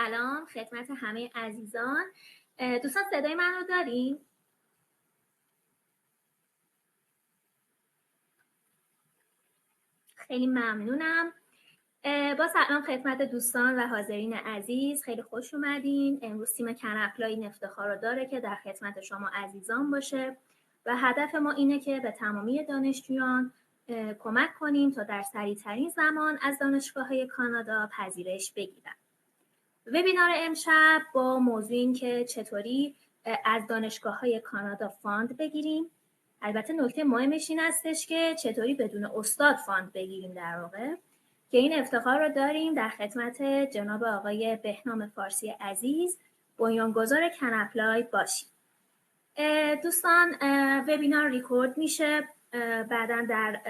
سلام خدمت همه عزیزان. دوستان صدای من رو دارین؟ خیلی ممنونم. با سلام خدمت دوستان و حاضرین عزیز، خیلی خوش اومدین. امروز تیم کن‌اپلای این افتخار رو داره که در خدمت شما عزیزان باشه و هدف ما اینه که به تمامی دانشجویان کمک کنیم تا در سریع‌ترین زمان از دانشگاه‌های کانادا پذیرش بگیرن. وبینار امشب با موضوع این که چطوری از دانشگاه‌های کانادا فاند بگیریم. البته نکته مهمش این هستش که چطوری بدون استاد فاند بگیریم در واقع، که این افتخار رو داریم در خدمت جناب آقای بهنام فارسی عزیز، بنیانگذار کن‌اپلای باشیم. دوستان وبینار ریکورد میشه، بعداً در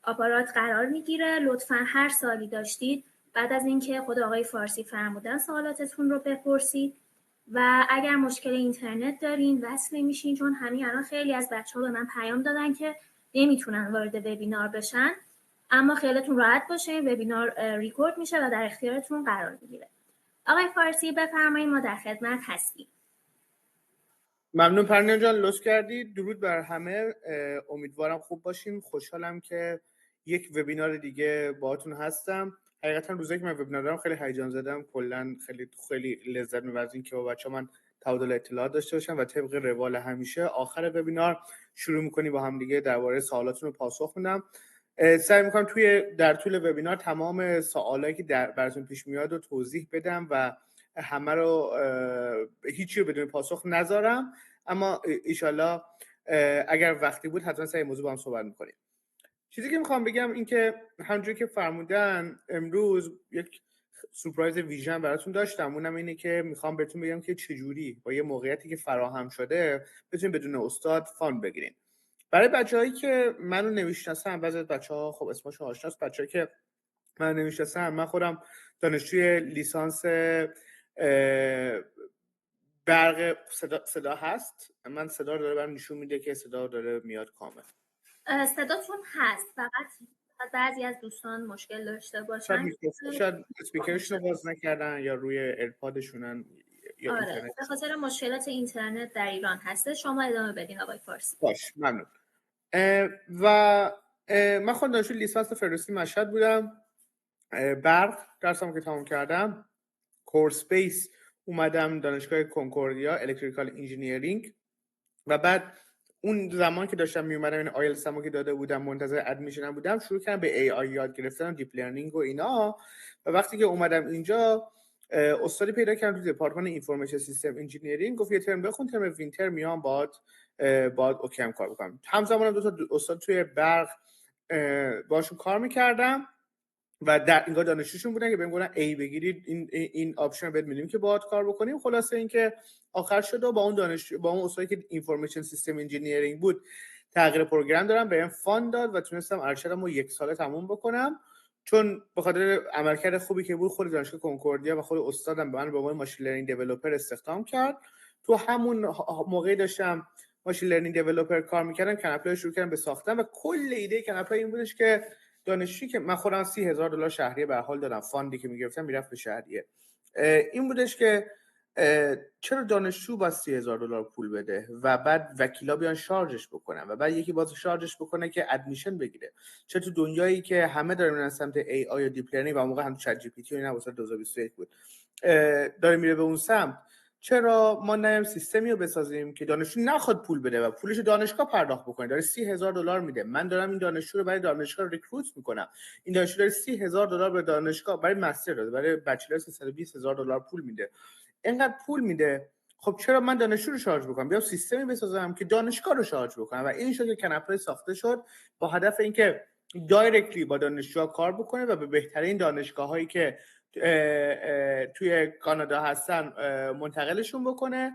آپارات قرار میگیره. لطفاً هر سوالی داشتید بعد از اینکه خود آقای فارسی فرمودن سوالاتتون رو بپرسید و اگر مشکل اینترنت دارین وصل نمیشین، چون همین الان خیلی از بچه‌ها به من پیام دادن که نمیتونن وارد وبینار بشن، اما خیالتون راحت باشه، وبینار ریکورد میشه و در اختیارتون قرار میگیره. آقای فارسی بفرمایید، ما در خدمت هستیم. ممنون پرنیا جان، لطف کردید. درود بر همه، امیدوارم خوب باشین. خوشحالم که یک وبینار دیگه باهاتون هستم. حقیقتا روزی که من وبینار دارم خیلی هیجان زدم، کلا خیلی لذت می‌برم این که با بچه‌ها من تبادل اطلاعات داشته باشم و طبق روال همیشه آخر وبینار شروع می‌کنیم با هم دیگه درباره سوالاتون رو پاسخ میدم. سعی می‌کنم در طول وبینار تمام سوالایی که براتون پیش میاد رو توضیح بدم و همه رو هیچی رو بدون پاسخ نذارم، اما ایشالله اگر وقتی بود حتما سعی موضوع با هم صحبت می‌کنیم. چیزی که میخوام بگم این که همونجوری که فرمودن امروز یک سورپرایز ویژن براتون داشتم. اونم اینه که میخوام بهتون بگم که چجوری با یه موقعیتی که فراهم شده بتونید بدون استاد فاند بگیرین. برای بچه‌هایی که منو نمیشناسن، بعضی از بچه‌ها خب اسمشون آشناست، بچه‌ای که منو نمیشناسن، من خودم دانشجوی لیسانس برق صدا هست. من صدا داره برام نشون میده که صدا داره میاد کامل. صداتون هست، فقط بعضی از دوستان مشکل داشته باشن، شاید اسپیکرشون رو باز نکردن یا روی ایرپادشونن یا آره، به خاطر مشکلات اینترنت در ایران هسته. شما ادامه بدین آقای فارسی. باش، ممنون. و من خود دانشجوی لیسانس فردوسی مشهد بودم. برق درسم که تمام کردم، کورس بیس اومدم دانشگاه کنکوردیا الکتریکال انجینیرینگ و بعد اون زمان که داشتم می اومدم این آیلتس هم که داده بودم، منتظر ادمیشنم بودم، شروع کردم به ای آی یاد گرفتن، دیپ لرنینگ و اینا. و وقتی که اومدم اینجا استادی پیدا کردم تو دپارتمان اینفورمیشن سیستم انجینیرینگ، گفت یه ترم بخون، ترم وینتر میام باهات اوکی کار بکنم. همزمان دو تا استاد توی برق باشون کار میکردم و در اینجا دانشجوشون بودن که بهم گفتن ای بگیرید، این آپشن رو بهت میدیم که باهات کار بکنیم. خلاصه اینکه آخر شد و با اون استادی که اینفورمیشن سیستم انجینیرینگ بود تغییر پروگرام دارم، بهم فاند داد و تونستم ارشدمو 1 ساله تموم بکنم، چون به خاطر عملکرد خوبی که بود خود دانشگاه کنکوردیا و خود استادم به من به عنوان ماشین لرنینگ دیولپر استخدام کرد. تو همون موقعی داشتم ماشین لرنینگ دیولپر کار میکردم، کن‌اپلای شروع کردم به ساختن و کل ایده کن‌اپلای این بودش که دانشجویی که من خودم $30,000 شهریه به حال دادم، فاندی که میگرفتم میرفت به شهریه، این بودش که چرا دانشجو باید $30,000 پول بده و بعد وکیلا بیان شارژش بکنن و بعد یکی باز شارژش بکنه که ادمیشن بگیره؟ چرا تو دنیایی که همه داره میرن سمت ای آی و دیپ لرنینگ و موقع هم چت جی پی تی و اینا واسه 2021 بود داره میره به اون سمت، چرا ما نیم سیستمی رو بسازیم که دانشجو نخواد پول بده و پولش دانشگاه پرداخت بکنه؟ داره $30,000 میده، من دارم این دانشجو رو برای دانشگاه ریکروت میکنم، این دانشجو داره $30,000 به دانشگاه برای مستر داده، برای بچلر $120,000 پول میده، اینقدر پول میده. خب چرا من دانشجو رو شارژ بکنم؟ بیام سیستمی بسازم که دانشگاه رو شارژ بکنم و این شد که کن‌اپلای ساخته شد با هدف اینکه دایرکتلی با دانشجوها کار بکنه و به بهترین دانشگاهایی که توی کانادا هستن منتقلشون بکنه،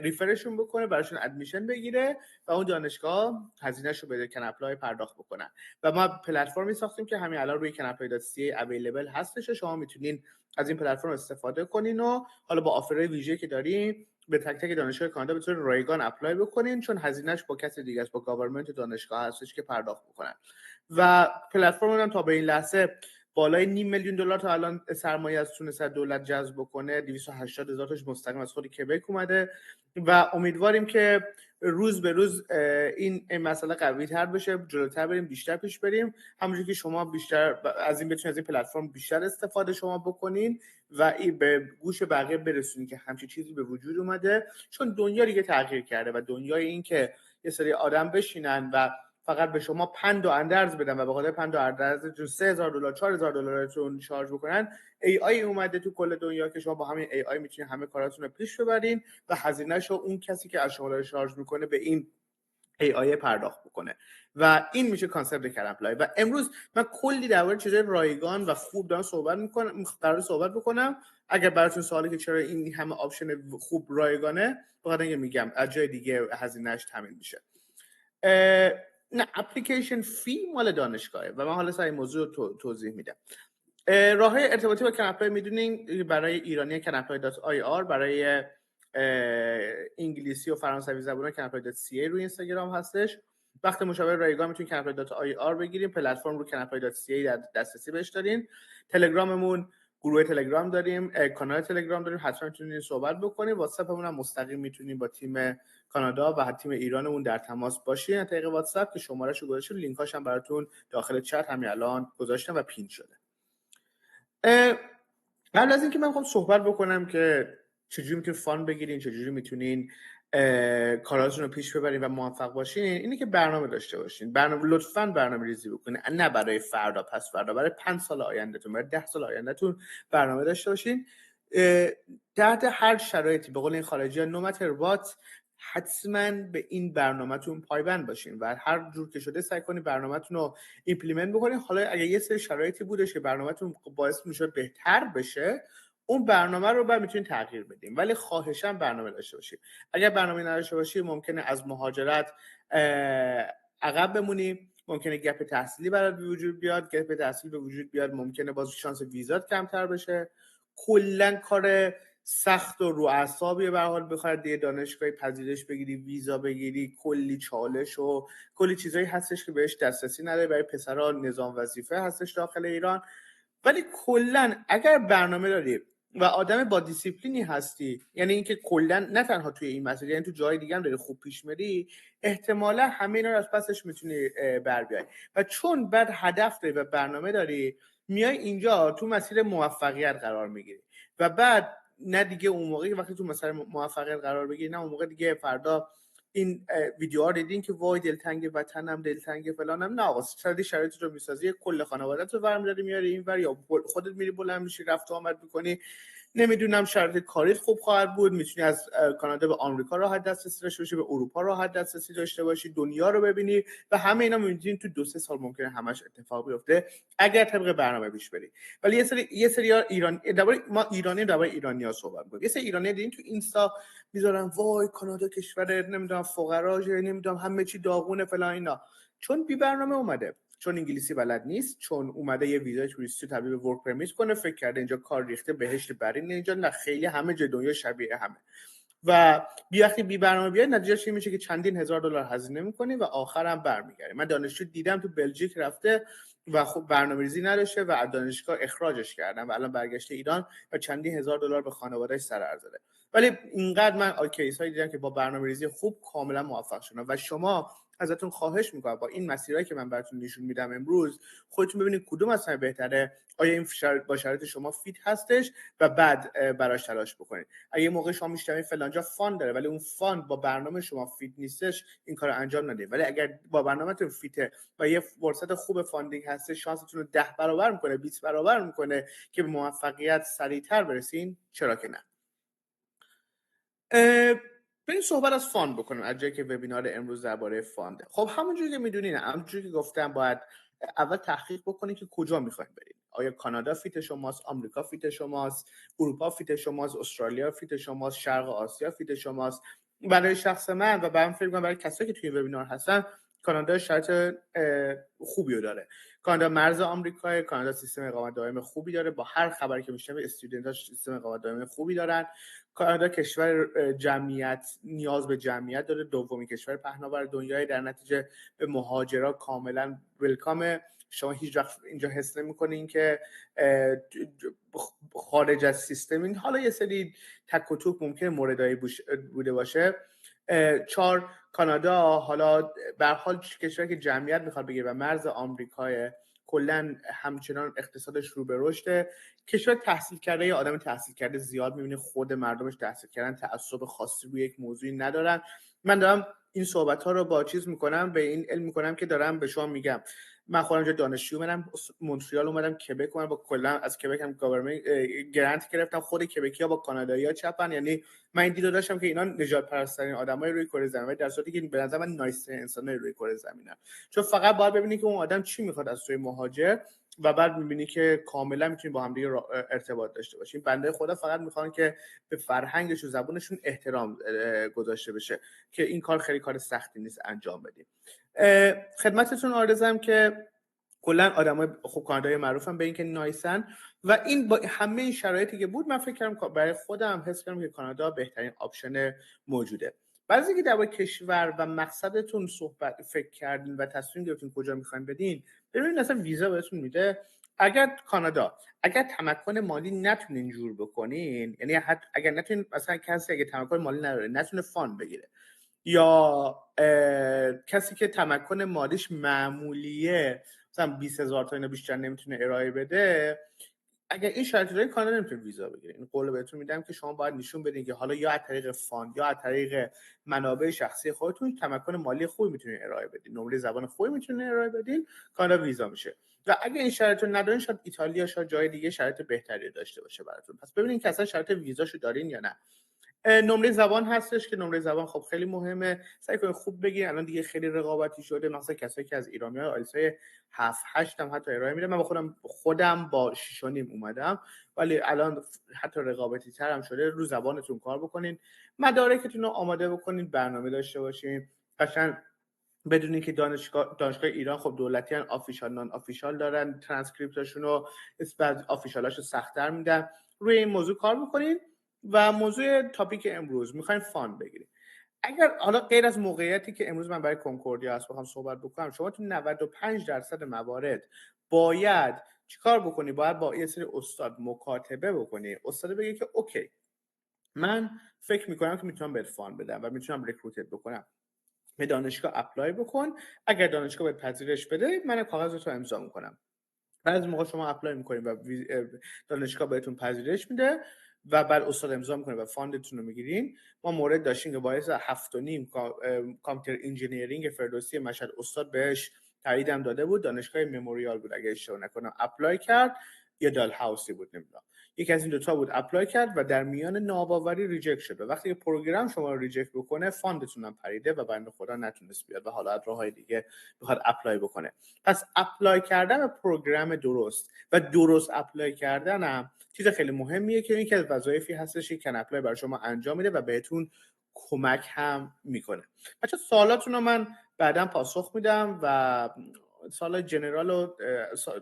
ریفرشون بکنه، براشون ادمیشن بگیره و اون دانشگاه هزینه‌شو بده کن‌اپلای پرداخت بکنن. و ما پلتفرمی ساختیم که همین الان روی canaply.ca اویلیبل هستش، شما میتونین از این پلتفرم استفاده کنین و حالا با آفرهای ویژه که داریم به تک تک دانشگاه کانادا بتونین رایگان اپلای بکنین، چون هزینه‌اش با کسی دیگه است، با گاورمنت دانشگاه هستش که پرداخت بکنن. و پلتفرم هم تا به این لحظه بالای $500,000 تا الان سرمایه از تونسته دولت جذب بکنه. 280,000 تاش مستقیم از خود کبک اومده و امیدواریم که روز به روز این مسئله قوی تر بشه، جلوتر بریم، بیشتر پیش بریم. همونجوری که شما بیشتر از این بتونید از این پلتفرم بیشتر استفاده شما بکنین و این به گوش بقیه برسونین که همچین چیزی به وجود اومده، چون دنیا دیگه تغییر کرده و دنیای این که یه سری آدم بشینن و فقط به شما پند و اندرز بدن و به خاطر پند و اندرزتون $3,000 $4,000 شارژ بکنن. AI اومده تو کل دنیا که شما با همین AI میتونید همه کاراتون رو پیش ببرین و هزینه‌شو اون کسی که از شما داره شارژ میکنه به این AI پرداخت بکنه و این میشه کانسپت کرپلای. و امروز من کلی درباره چیزای رایگان و خوب دارم قرار صحبت بکنم. اگر براتون سوالی که چرا این همه آپشن خوب رایگانه، بخاطر اینکه میگم از جای دیگه هزینه‌اش تامین میشه. نه، اپلیکیشن فی مال دانشگاهه و من حالا سر این موضوع رو توضیح میدم. راه ارتباطی با کنپلای میدونین، برای ایرانی کنپلای.ir، برای انگلیسی و فرانسوی زبان کنپلای.ca روی اینستاگرام هستش. وقت مشاوره رایگان میتونین کنپلای.ir بگیریم، پلتفرم رو کنپلای.ca در دسترسی بهش دارین. تلگراممون، گروه تلگرام داریم، کانال تلگرام داریم، حتما میتونین صحبت بکنین. واتساپمون هم مستقیم میتونین با تیم کانادا و تیم ایرانمون در تماس باشین از طریق واتساپ که شمارهشو گذاشتم، لینکاش هم براتون داخل چت همین الان گذاشتم و پین شده. قبل از اینکه من میخوام صحبت بکنم که چجوری میتونین فان بگیرین، چجوری میتونین کاراتون رو پیش ببرین و موفق باشین، اینه که برنامه داشته باشین. لطفاً برنامه ریزی بکنین، نه برای فردا پس فردا، برای 5 سال آیندهتون، برای 10 سال آیندهتون برنامه داشته باشین. تحت هر شرایطی، به قول این خارجی‌ها no matter what، حتما به این برنامه‌تون پایبند باشین و هر جور که شده سعی کنین برنامه‌تون رو ایمپلیمنت بکنین. حالا اگه یه سری شرایطی بودش که برنامه‌تون باعث میشه بهتر بشه، اون برنامه رو بعد میتونین تغییر بدین، ولی خواهشاً برنامه داشته باشید. اگر برنامه نداشته باشید ممکنه از مهاجرت عقب بمونی، ممکنه گپ تحصیلی برات به وجود بیاد، گپ تحصیلی به وجود بیاد، ممکنه باز شانس ویزات کمتر بشه. کلا کار سخت و رو اعصابیه به هر حال بخواد دیگه دانشگاهی پذیرش بگیری، ویزا بگیری، کلی چالش و کلی چیزایی هستش که بهش دسترسی نداره. برای پسرا نظام وظیفه هستش داخل ایران. ولی کلا اگر برنامه داری و آدم با دیسیپلینی هستی، یعنی اینکه کلا نه تنها توی این مسئله، یعنی تو جای دیگه هم داری خوب پیش میری، احتمالا همه اینا رو از پسش میتونی بر بیای. و چون بعد هدف داری و برنامه داری، میای اینجا تو مسیر موفقیت قرار میگیری و بعد نه دیگه اون موقعی وقتی تو مسیر موفقیت قرار بگیری، نه اون موقع دیگه فردا این ویدیوها دیدین که وای دلتنگ وطنم، دلتنگ فلانم. نه آقا، شرایط رو میسازی، کل خانواده‌ت رو برمی‌داری میاری اینور، یا خودت میری بلند میشی رفت و آمد می‌کنی. نمیدونم شرایط کاریت خوب خواهد بود، میتونی از کانادا به آمریکا راحت دسترسی داشته باشی، به اروپا راحت دسترسی داشته باشی، دنیا رو ببینی و همه اینا می‌بینید تو 2-3 سال ممکنه همش اتفاق بیفته اگر طبق برنامه پیش بری. ولی یه سری ایران ما ایرانی‌ها صحبت می‌کنیم. یه سری ایرانی دیدین تو اینستا میذارن وای کانادا کشور نمیدونم فقراشه، نمیدونم همه چی داغونه فلان اینا، چون بی برنامه اومده، چون انگلیسی بلد نیست، چون اومده یه ویزای توریستی تبدیل به ورک پرمیت کنه، فکر کرده اینجا کار ریخته بهشت برین اینجا. نه، خیلی همه جای دنیا شبیه همه و وقتی بی برنامه بیاد نتیجهش این میشه که چندین هزار دلار هزینه میکنی و آخرام برمیگردی. من دانشجو دیدم تو بلژیک رفته و خب برنامه‌ریزی نداشته و از دانشگاه اخراجش کردن و الان برگشته ایران و چندین هزار دلار به خانواده‌اش سر زده. ولی اینقدر من کیسایی دیدم که با برنامه‌ریزی خوب کاملا موفق شدن و شما ازتون خواهش میکنم با این مسیرهایی که من براتون نشون میدم امروز خودتون ببینید کدوم از همه بهتره، آیا این با شرایط شما فیت هستش و بعد براش تلاش بکنید. اگه موقع شما میشنوید فلانجا فان داره ولی اون فان با برنامه شما فیت نیستش، این کارو انجام ندید. ولی اگر با برنامه‌تون فیته و یه فرصت خوب فاندینگ هست، شانستون رو 10 برابر میکنه، 20 برابر میکنه که به موفقیت سریعتر برسین، چرا که نه. بریم صحبت از فاند بکنیم از جایی که وبینار امروز درباره فانده. خب همونجوری که میدونین، همونجوری که گفتم، باید اول تحقیق بکنید که کجا میخواین برید. آیا کانادا فیت شماست، آمریکا فیت شماست، اروپا فیت شماست، استرالیا فیت شماست، شرق آسیا فیت شماست. برای شخص من و برام فکر کنم برای کسایی که توی وبینار هستن، کانادا شرط خوبی رو داره. کانادا مرز آمریکا، کانادا سیستم اقامت دائم خوبی داره، با هر خبری که میشنوه استودنتاش سیستم اقامت دائم خوبی دارن. کانادا کشور جمعیت نیاز به جمعیت داره، دومین کشور پهناور دنیای، در نتیجه به مهاجرا کاملا ولکامه. شما هیچ وقت اینجا حس نمی‌کنین که خارج از سیستم این حالا یه سری تک و توک ممکنه موردایی بوده باشه. 4 کانادا حالا به هر حال کشوری که جمعیت میخواد بگیره و مرز آمریکای کلا همچنان اقتصادش رو به رشده. کشور تحصیل کرده یا آدم تحصیل کرده زیاد میبینی خود مردمش تحصیل کردن تعصب خاصی روی یک موضوعی ندارن. من دارم این صحبت ها رو با چیز میکنم، به این علم میکنم که دارم به شما میگم. من خودم دانشجو اومدم مونتریال، اومدم کبک، اومدم با کلا از کبک هم گاورمنت گرانت گرفتم. خود کبکی‌ها با کانادایی‌ها چپن، یعنی من این دیدو داشتم که اینا نجات پرست‌ترین آدمای روی کره زمین، در صورتی که به نظر من نایس انسانای روی کره زمینن. چون فقط باید ببینی که اون آدم چی میخواد از توی مهاجر و بعد میبینی که کاملا میتونی با هم دیگه ارتباط داشته باشین. بنده خدا فقط میخوان که به فرهنگش و زبونشون احترام گذاشته بشه که این کار خیلی کار سختی نیست انجام بدیم. خدمتتون عرضم که کلا آدمای خوب کانادایی معروفن به اینکه نایسن و این با همه این شرایطی که بود من فکر کردم برای خودم حس کردم که کانادا بهترین آپشن موجوده. بعضی اینکه در کشور و مقصدتون فکر کردین و تصمیم گرفتین کجا میخواین بدین، ببینید اصلا ویزا بهتون میده. اگر کانادا اگر تمکن مالی نتونین جور بکنین، یعنی اگر نتونین مثلا کسی اگه تمکن مالی نداره نتونه فاند بگیره یا کسی که تمکن مالیش معمولیه مثلا 20,000 تا اینا بیشتر نمیتونه ارائه بده، اگر این شرایط داره کانادا نمیتونه ویزا بگیره. این قول بهتون میدم که شما باید نشون بدین که حالا یا از طریق فاند یا از طریق منابع شخصی خودتون تمکن مالی خوبی میتونین ارائه بدین، نمره زبان خوبی میتونین ارائه بدین، کانادا ویزا میشه. و اگه این شرایط رو ندارین شاید ایتالیا شاید جای دیگه شرایط بهتری داشته باشه براتون. پس ببینین که اصلا شرایط ویزاشو دارین یا نه. نمره زبان هستش که نمره زبان خب خیلی مهمه، سعی کنید خوب بگین. الان دیگه خیلی رقابتی شده، مثلا کسایی که از ایران میاد آیلتس 7 8 هم حتی ارائه میدن. من خودم با 6.5 اومدم، ولی الان حتی رقابتی تر هم شده. رو زبانتون کار بکنین، مدارکتون رو آماده بکنین، برنامه داشته باشین. قشنگ بدونین که دانشگاه ایران خب دولتی ان، آفیشال نان آفیشال دارن، ترانسکریپتاشون رو بعد آفیشالاشو سخت‌تر میدن. روی این موضوع کار بکنین. و موضوع تاپیک امروز میخوایم فاند بگیریم. اگر حالا غیر از موقعیتی که امروز من برای کنکوردیا هست بخوام صحبت بکنم، شما تو 95% موارد باید چیکار بکنی؟ باید با یه سری استاد مکاتبه بکنی. استاد بگه که اوکی من فکر میکنم که میتونم بهت فاند بدم و میتونم رکروتت بکنم، به دانشگاه اپلای بکن. اگر دانشگاه بهت پذیرش بده من کاغذتو امضا میکنم. بعد از موقع شما اپلای میکنید و دانشگاه بهتون پذیرش میده و بعد استاد امضا میکنه و فاندتون رو میگیرین. ما مورد داشتیم که باعث 7.5 کامپیوتر انجینیرینگ فردوسی مشهد استاد بهش تاییدم داده بود، دانشگاه مموریال بود اگه اشتباه نکنم، اپلای کرد یا دال هاوسی بود نمیدونم، یکی از این دوتا بود، اپلای کرد و در میان ناباوری ریجکت شد. و وقتی پروگرام شما رو ریجکت بکنه فاندتون هم پریده و بنده خدا نتونست بیاد و حالا از راههای دیگه بخواد اپلای بکنه. پس اپلای کردن به پروگرام درست و درست اپلای کردن هم چیز خیلی مهمیه که یکی از وظایفی هستش که کن اپلای برای شما انجام میده و بهتون کمک هم میکنه. بچه سوالاتون رو من بعداً پاسخ میدم و سوال جنرال رو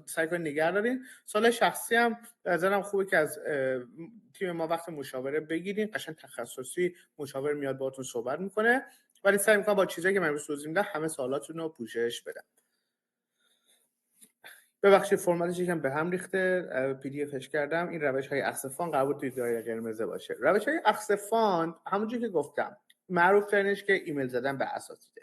سعی کنید نگه دارین. سوال شخصی هم به نظرم خوبه که از تیم ما وقت مشاوره بگیرین، قشنگ تخصصی مشاور میاد باهاتون صحبت میکنه، ولی سعی میکنم با چیزایی که من امروز توضیح میدم همه سوالاتون رو پوشش بدم. ببخشید فرمتش یکم به هم ریخته، پی دی افش کردم. این روش های اخذ فاند قرار بود توی دایره قرمز باشه. روش های اخذ فاند همونجوری که گفتم معروف ترینش که ایمیل زدن به اساتیده.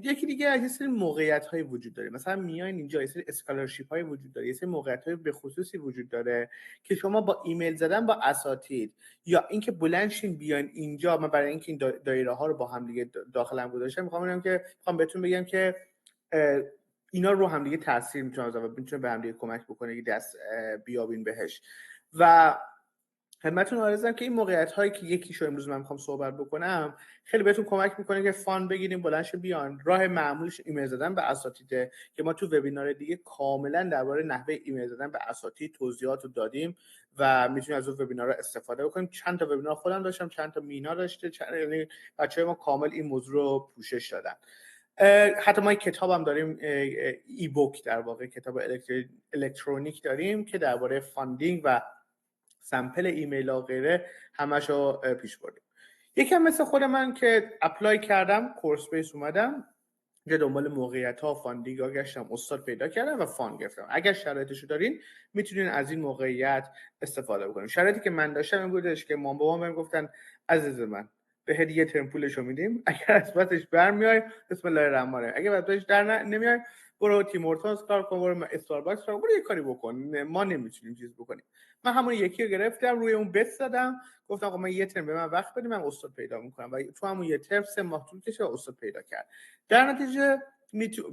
یکی دیگه یه سری موقعیت های وجود داره، مثلا میاین اینجا یه سری اسکالرشیپ های وجود داره، یه سری موقعیت های به خصوصی وجود داره که شما با ایمیل زدن با اساتید یا اینکه بلند شین بیاین اینجا. من برای اینکه این دایره ها رو با هم دیگه داخلم گذاشتم میخوام بهتون بگم که اینا رو هم دیگه تاثیر میتونه بذاره و میتونه به هم دیگه کمک بکنه که دست بیابین بهش. و خدمتتون عرضم که این موقعیت هایی که یکیشو امروز من میخوام صحبت بکنم خیلی بهتون کمک میکنه که فاند بگیریم، بلندش بیان. راه معمولش ایمیل زدن به اساتیده که ما تو وبینار دیگه کاملا درباره نحوه ایمیل زدن به اساتید توضیحات رو دادیم و میتونید از اون وبینارها استفاده بکنیم. چند تا وبینار خودم داشتم، چند تا مینا داشته، یعنی بچهای ما کامل این موضوع رو پوشش دادن. حتی ما کتاب هم داریم، ای بوک در واقع کتاب الکترونیک داریم که درباره فاندینگ و سمپل ایمیل و غیره همشو پیش بردیم. یکم مثل خود من که اپلای کردم کورس بیس اومدم یه دنبال موقعیت‌ها فاندینگ‌ها گشتم، استاد پیدا کردم و فاند گرفتم. اگر شرایطشو دارین میتونین از این موقعیت استفاده بکنین. شرایطی که من داشتم این بودش که بابام بهم گفتن عزیز من بهت یه ترم پولشو میدیم، اگر از پسش برمیای بسم الله الرحمن الرحیم، اگر از پسش در نمیای برو تیم هورتونز کار کن، برو استارباکس کار کن، برو یه کاری بکن، ما نمیتونیم چیز بکنیم. من همون یکی رو گرفتم، روی اون بت زدم، گفتم آقا من یه ترم به من وقت بدید، من استاد پیدا میکنم و تو همون یه ترم 3 ماه طول کشید و استاد پیدا کرد. در نتیجه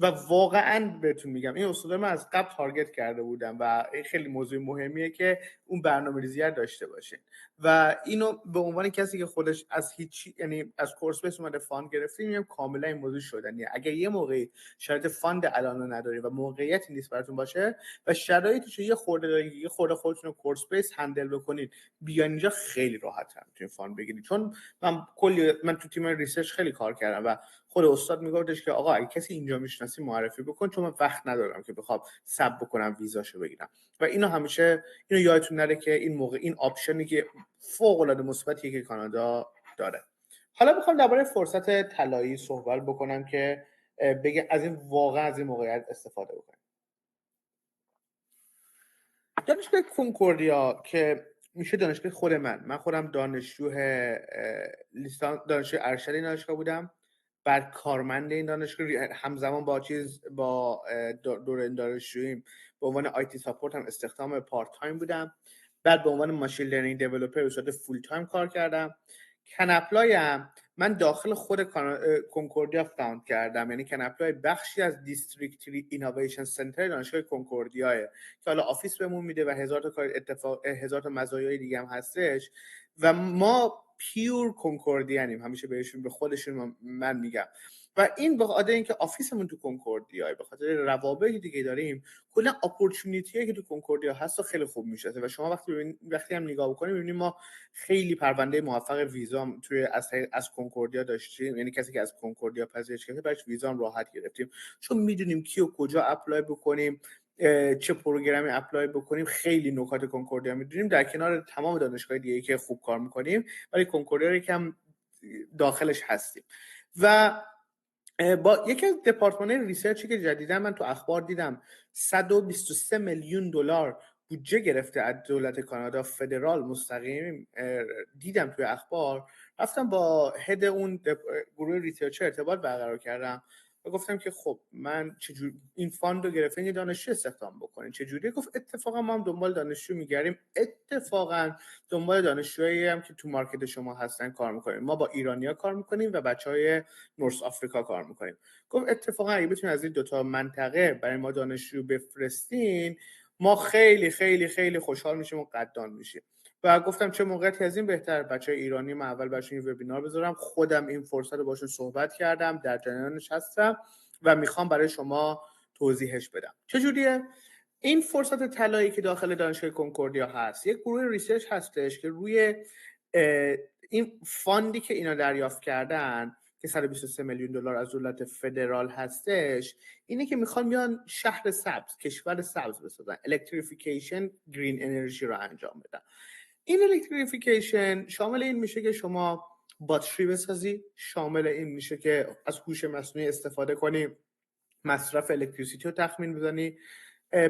و واقعا بهتون میگم این استاد من از قبل تارگت کرده بودم و این خیلی موضوع مهمیه که اون برنامه‌ریزی رو داشته باشین و اینو به عنوان کسی که خودش از هیچ، یعنی از کورس بیس اومده فاند گرفته، میگم کاملا این موضوع شدنیه. اگه یه موقعی شرایط فاند الان نداری و موقعیتی نیست براتون باشه و شرایطش یه خورده دارین، یه خورده خودتون رو کورس بیس هندل بکنید، بیان اینجا خیلی راحت میتونید فاند بگیرید. چون من تو تیم ریسرچ خیلی کار کردم و خود استاد میگفتش که آقا اگه کسی اینجا میشناسی معرفی بکن، چون من وقت ندارم که بخوام ساب بکنم ویزاشو بگیرم. و اینو همیشه اینو یادتون نره که این موقع این آپشنی که فوق العاده مثبتیه که کانادا داره. حالا میخوام درباره فرصت طلایی صحبت بکنم که بگه از این واقعا از این موقعیت استفاده بکنیم. دانشگاه کنکوردیا که میشه دانشگاه خود من خودم دانشجو لیسانس دانشجو ارشد این دانشگاه بودم، بعد کارمند این دانشگاه همزمان با دوره دانشجوییم به عنوان آیتی ساپورت هم استخدام پارت تایم بودم، بعد به عنوان ماشین لرنینگ دیولپر به صورت فول تایم کار کردم. کنپلایم من داخل خود کنکوردیا فاوند کردم، یعنی کنپلای بخشی از دیستریکت اینویشن سنتر دانشگاه کنکوردیا که حالا آفیس بهمون میده و هزار تا کار هزار تا مزایای دیگه هم هستش و ما پیور کنکوردیانیم، همیشه بهشون به خودشون من میگم. و این به خاطر اینکه آفیسمون تو کنکوردیا، به خاطر روابطی دیگه داریم، کلا اپورتونیتیه که تو کنکوردیا هست خیلی خوب میشه و شما وقتی هم نگاه بکنید میبینید ما خیلی پرونده موفق ویزا توی از کنکوردیا داشتیم، یعنی کسی که از کنکوردیا پذیرش کرده براش ویزا هم راحت گرفتیم، چون میدونیم کیو کجا اپلای بکنیم، چه پروگرامی اپلای بکنیم. خیلی نکات کنکوردیا میدونیم در کنار تمام دانشگاه دیگه که خوب کار میکنیم، ولی کنکوردیا رو یکم داخلش هستیم. و با یکی از دپارتمان ریسرچی که جدیدا من تو اخبار دیدم 123 میلیون دلار بودجه گرفته از دولت کانادا فدرال مستقیم، دیدم توی اخبار، رفتم با هد اون گروه ریسرچ ارتباط برقرار کردم و گفتم که خب من چجور این فاند رو گرفتین یه دانشجو استخدام بکنین چجوری؟ گفت اتفاقا ما هم دنبال دانشجو میگردیم، اتفاقا دنبال دانشجویی هم که تو مارکت شما هستن کار میکنیم، ما با ایرانیا کار میکنیم و بچهای نورس آفریقا کار میکنیم. گفت اتفاقا اگه بتونین از این دوتا منطقه برای ما دانشجو بفرستین ما خیلی خیلی خیلی خوشحال میشیم و قدردان میشیم. و گفتم چه موقعیتی از این بهتر، بچهای ایرانی من اول براشون یه وبینار بذارم، خودم این فرصت رو باشون صحبت کردم، در جریانش هستم و میخوام برای شما توضیحش بدم. چجوریه؟ این فرصت طلایی که داخل دانشگاه کنکوردیا هست، یک گروه ریسرچ هستش که روی این فاندی که اینا دریافت کردن که 123 میلیون دلار از دولت فدرال هستش، اینه که میخوان بیان شهر سبز، کشور سبز بسازن، الکتریفیکیشن، گرین انرژی رو انجام بدن. این الکتریفیکیشن شامل این میشه که شما باتری بسازی، شامل این میشه که از هوش مصنوعی استفاده کنی، مصرف الکتریسیتی رو تخمین بزنی،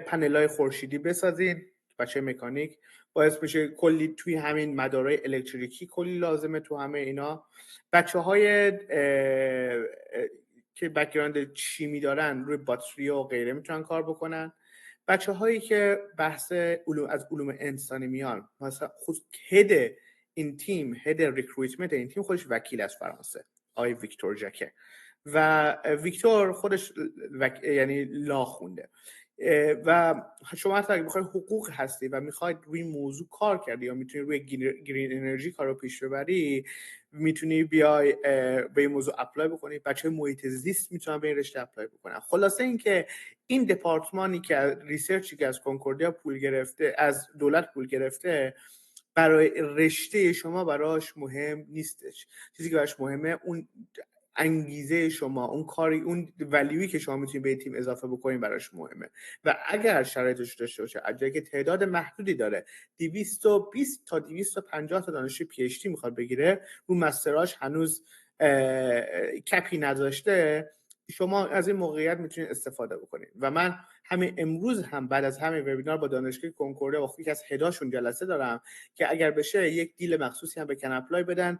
پنل‌های خورشیدی بسازین، بچه مکانیک باعث میشه کلی توی همین مدارای الکتریکی کلی لازمه تو همه اینا. بچه‌های که بک‌گراند شیمی دارن روی باتری و غیره میتونن کار بکنن. بچه‌هایی که بحث از علوم انسانی میان، مثلا خود هد این تیم، هد ریکروتمنت این تیم خودش وکیل از فرانسه، آقای ویکتور جکه، و ویکتور خودش یعنی لا خونده و شما اگه بخوای حقوق هستی و میخواید روی موضوع کار کردی یا میتونی روی گرین انرژی کارو پیش ببری، میتونی بیای به این موضوع اپلای بکنی. بچه محیط زیست میتونن به این رشته اپلای بکنن. خلاصه اینکه این دپارتمانی که ریسرچی که از کنکوردیا پول گرفته، از دولت پول گرفته، برای رشته شما براش مهم نیستش. چیزی که براش مهمه اون انگیزه شما، اون کاری، اون ولیوی که شما میتونید به تیم اضافه بکنید براش مهمه. و اگر شرایطش داشته باشه، اگه که تعداد محدودی داره، 220 تا 250 تا دانشجو پی اچ دی میخواد بگیره، رو مستراش هنوز کپی نداشته، شما از این موقعیت میتونید استفاده بکنید. و من همین امروز هم بعد از همین وبینار با دانشگاه کنکوردیا و یکی از هداشون جلسه دارم که اگر بشه یک دیل مخصوصی هم به کن اپلای بدن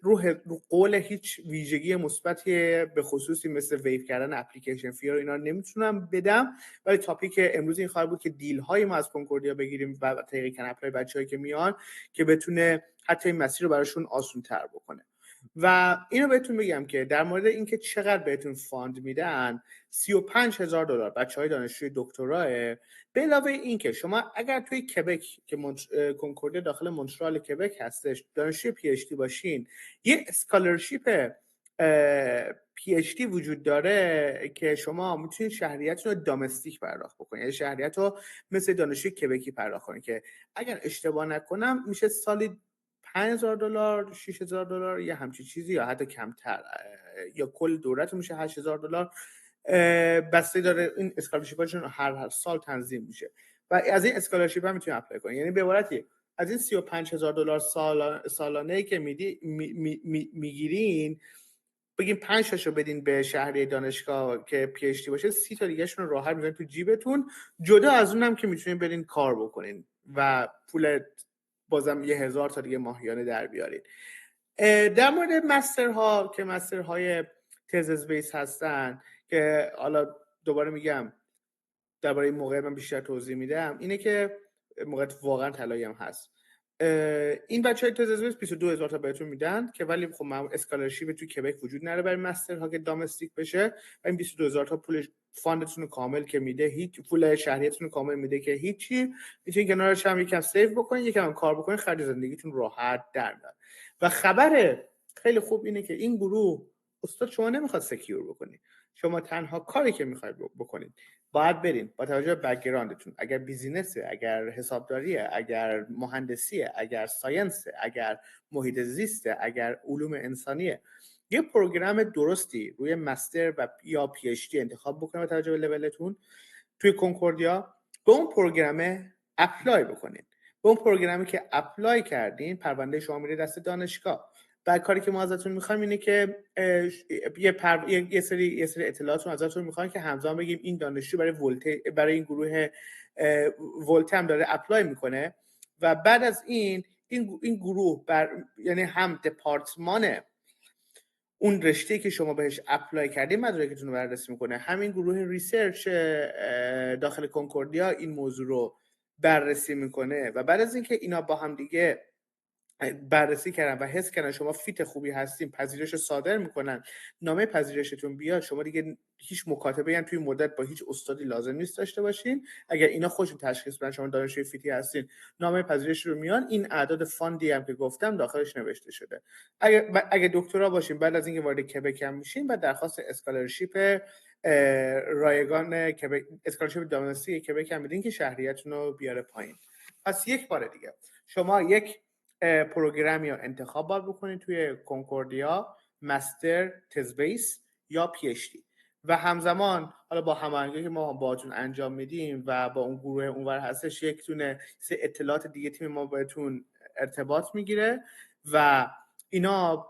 رو قول هیچ ویژگی مثبتی به خصوصی مثل ویو کردن اپلیکیشن فی رو اینا نمیتونم بدم، ولی تاپیک امروز این خواهر بود که دیل های ما از کنکوردیا بگیریم و طریق کن اپلای بچه‌ای که میان که بتونه حتی این مسیر رو براشون آسان تر بکنه. و اینو بهتون بگم که در مورد اینکه چقدر بهتون فاند میدن، $35,000 بچهای دانشجوی دکتراه. به علاوه این که شما اگر توی کبک که کنکوردیا داخل مونترال کبک هستش دانشجوی پی اچ دی باشین، یه اسکالرشیپ پی اچ دی وجود داره که شما میتونید شهریتتون رو دامستیک پرداخت بکنید، یعنی شهریت رو مثل دانشجوی کبکی پرداخت کنید که اگر اشتباه نکنم میشه سالی $5,000 $6,000 یا همچین چیزی، یا حتی کمتر، یا کل دورتون میشه $8,000. بسته داره این اسکالرشیپاشون هر سال تنظیم میشه و از این اسکالرشیپ هم میتونید اپلای کنید. یعنی به عبارتی از این $35,000 سالانه که میگیرین، بگیم 5 تاشو بدین به شهریه دانشگاه که پی اچ دی باشه، 30 تا دیگهشون رو راحت میذارین تو جیبتون. جدا از اونم که میتونین برین کار بکنین و پول بازم 1,000 تا دیگه ماهیانه در بیارین. در مورد مسترها که مسترهای تز بیس هستن که حالا دوباره میگم درباره این موقعیت من بیشتر توضیح میدم، اینه که موقعیت واقعا طلایی هم هست. این بچهای تز بیس 22,000 تا بهتون میدن که ولی خب اسکالرشیپ تو کبک وجود نداره برای مسترها که دامستیک بشه و این 22,000 تا پول فاندتون کامل که میده، هیچ پول شهریتون کامل میده که هیچی، میتونین کنارش هم یکم سیو بکنین، یکم کار بکنین، خرج زندگیتون راحت در میاد. و خبر خیلی خوب اینه که این گروه استاد شما نمیخواد سکیور بکنید، شما تنها کاری که میخواید بکنید باید برین با توجه به بک‌گراندتون، اگر بیزینسه، اگر حسابداریه، اگر مهندسیه، اگر ساینسه، اگر محیط زیسته، اگر علوم انسانیه، یه پروگرام درستی روی مستر و یا پی اچ دی انتخاب بکنید با توجه به لولتون توی کنکوردیا، به اون پروگرام اپلای بکنید. به اون پروگرامی که اپلای کردین پرونده شما میره دست دانشگاه. بعد کاری که ما ازتون میخوایم اینه که یه سری اطلاعات رو ازتون میخوایم که همزمان بگیم این دانشجو برای این گروه ولته هم داره اپلای میکنه و بعد از این گروه یعنی هم دپارتمان اون رشته که شما بهش اپلای کردین مدارکتون رو بررسی میکنه، همین گروه ریسرچ داخل کنکوردیا این موضوع رو بررسی میکنه و بعد از اینکه اینا با هم دیگه بررسی کردن و حس کردن شما فیت خوبی هستین، پذیرش رو صادر میکنن، نامه پذیرشتون بیاد، شما دیگه هیچ مکاتبه هم توی مدت با هیچ استادی لازم نیست داشته باشین. اگر اینا خودشون تشخیص بدن شما دانشجوی فیتی هستین، نامه پذیرش رو میان، این اعداد فاندی هم که گفتم داخلش نوشته شده. اگه دکترا باشین بعد از اینکه وارد کبک هم میشین بعد درخواست اسکالرشیپ رایگان کبک، اسکالرشیپ دامستیک کبک هم میدین که شهریتتون رو بیاره پایین. پس یک بار دیگه شما یک پروگرامی رو انتخاب باید بکنید توی کنکوردیا، مستر، تز بیس یا پی اچ دی و همزمان حالا با هماهنگی که ما باهاتون انجام میدیم و با اون گروه اونور هستش یک تونه سه اطلاعات دیگه تیم ما بهتون ارتباط میگیره و اینا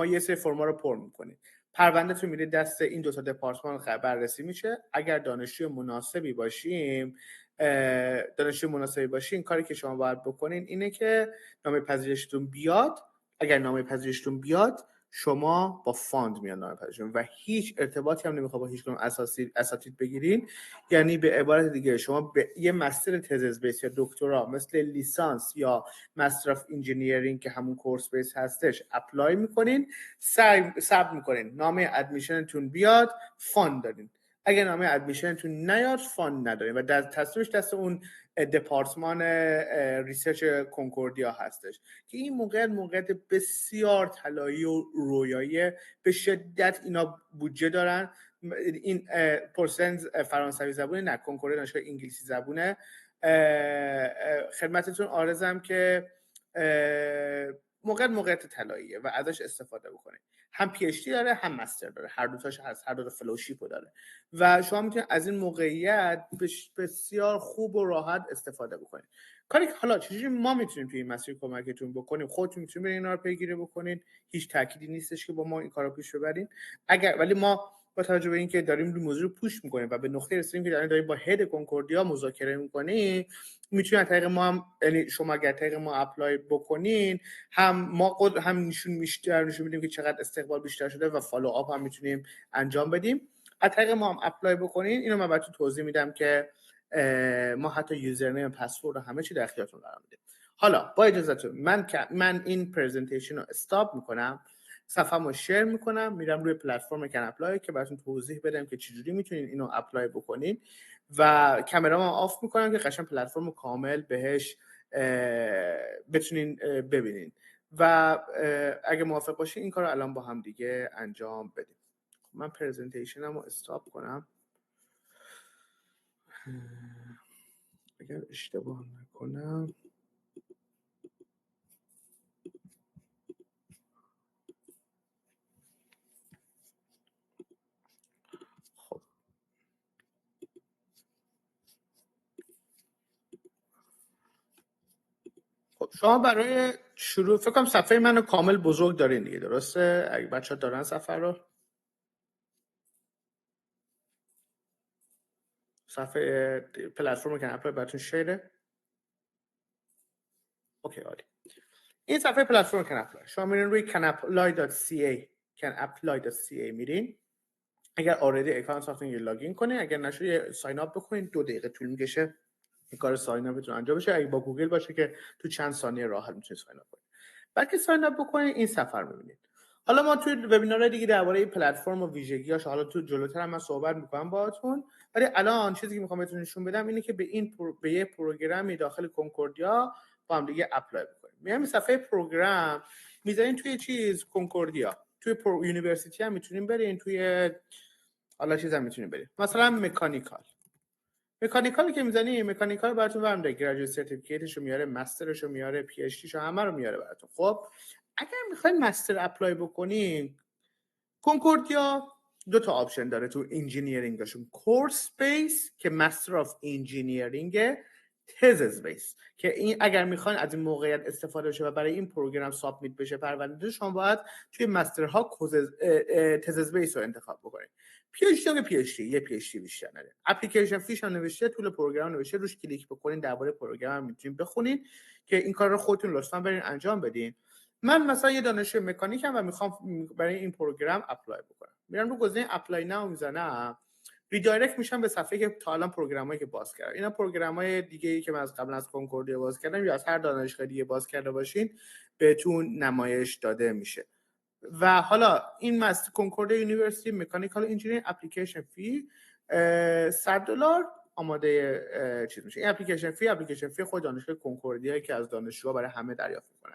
یه سری فرما رو پر میکنید. پرونده تو میره دست این دو تا دپارتمان بررسی میشه. اگر دانشجوی مناسبی باشین کاری که شما باید بکنین اینه که نامه پذیرشتون بیاد. اگر نامه پذیرشتون بیاد شما با فاند میاد نامه پذیرشتون و هیچ ارتباطی هم نمیخواد با هیچ کدوم اساتید بگیرین. یعنی به عبارت دیگه شما به یه مستر تز بیس یا دکترا مثل لیسانس یا مستر اف انجینیرینگ که همون کورس بیس هستش اپلای میکنین، صبر میکنین نامه ادمیشنتون بیاد، فاند دارین. اگر نامه ادمیشنتون نیاد فاند ندارین و تصمیمش دست اون دپارتمان ریسرچ کنکوردیا هستش که این موقعیت بسیار طلایی و رویایی، به شدت اینا بودجه دارن. این پرسنت فرانسوی زبونه، نه کنکوردیا دانشگاه انگلیسی زبونه. خدمتتون عرضم که موقعیت طلاییه و ازش استفاده بکنید. هم پی اچ دی داره هم مستر داره، هر دو تاش هست، هر دو تا فلوشیپو داره و شما میتونید از این موقعیت بسیار خوب و راحت استفاده بکنید. کاری که حالا چجوری ما میتونیم توی این مسیر کمکتون بکنیم، خودتون میتونید برین اینا رو پیگیری بکنین، هیچ تأکیدی نیستش که با ما این کارو پیش ببرین. ولی ما با توجه به اینکه داریم این موضوع رو پوش میکنیم و به نقطه رسیدیم که داریم با هد کنکوردیا مذاکره میکنیم، میتونید طریق ما هم، یعنی شما اگر طریق ما اپلای بکنین، هم ما هم نشون میدیم که چقدر استقبال بیشتر شده و فالو آپ هم میتونیم انجام بدیم. از طریق ما هم اپلای بکنین. اینو من براتون توضیح میدم که ما حتی یوزرنیم، پسورد و همه چی در اختیارتون قرار میدیم. حالا با اجازهتون من این پرزنتیشن رو استاپ میکنم، صفحه‌مو شیر میکنم، میرم روی پلتفرم کن اپلای که براتون توضیح بدم که چجوری میتونین اینو اپلای بکنین و کامرامو آف میکنم که قشنگ پلتفرم کامل بهش بتونین ببینین و اگه موافق باشین این کارو الان با هم دیگه انجام بدیم. من پرزنتیشنمو استاپ کنم اگر اشتباه نکنم. خب شما برای شروع فکر کنم صفحه منو کامل بزرگ دارین دیگه، درسته؟ اگه بچه‌ها دارن صفحه رو، صفحه پلتفرم کن اپلای براتون شیره. اوکی عالی. این صفحه پلتفرم کن اپلای، شما میرین روی canapply.ca canapply.ca میرین. اگر آردی اکانت ساختین یه لاگین کنین، اگر نشه یه ساین اپ بکنین، 2 دقیقه طول میکشه این کار ساین اپتون انجام بشه. اگه با گوگل باشه که تو چند ثانیه راحت میتونید ساین اپ کنید. بعد که ساین اپ بکنین این صفحه رو میبینید. حالا ما توی وبینارهای دیگه درباره این پلتفرم و ویژگی‌هاش حالا تو جلوتر هم من صحبت می‌کنم باهاتون، ولی الان چیزی که می‌خوام بهتون نشون بدم اینه که به یه پروگرامی داخل کنکوردیا با هم دیگه اپلای بکنیم. میایم صفحه پروگرام میذارین توی چیز کنکوردیا، توی یونیورسیتی هم میتونیم برین، توی حالا چیز هم میتونیم برین، مثلا مکانیکالی که میزنی، مکانیکال براتون برام داره، گریجویت سرتیفیکیتشو میاره، مسترشو میاره، پی اچ دیشو همه رو میاره براتون. خب اگر میخواین مستر اپلای بکنین، کنکوردیا 2 تا آپشن داره تو انجینیرینگشون، کورس بیس که مستر آف انجینیرینگ، تزز بیس که این اگر میخواین از این موقعیت استفاده بشه و برای این پروگرام سابمیت بشه پرونده، شما باید توی مسترها تزز بیس رو انتخاب بکنید. پی اچ دی پی اچ دی یه پی اچ دی بیشتر نره. اپلیکیشن فیش هم نوشته، طول پروگرام نوشته، روش کلیک بکنین درباره پروگرام میتونین بخونین که این کار رو خودتون لطفا برین انجام بدین. من مثلا یه دانشجوی مکانیکم و میخوام برای این پروگرام اپلای بکنم، میرم رو گزینه اپلای ناو میزنم، ریدایرکت میشم به صفحه که تا الان پروگرامایی که باز کردم. اینا پروگرامای دیگه‌ای که من از قبل از کنکوردیا باز کردم یا از هر دانشگاه دیگه باز کرده باشین بهتون نمایش داده میشه. و حالا این کنکوردیا یونیورسیتی مکانیکال انجینیر اپلیکیشن فی $100 آماده چیز میشه. این اپلیکیشن فی خود دانشگاه کنکوردیا که از دانشجوها برای همه دریافت میکنه.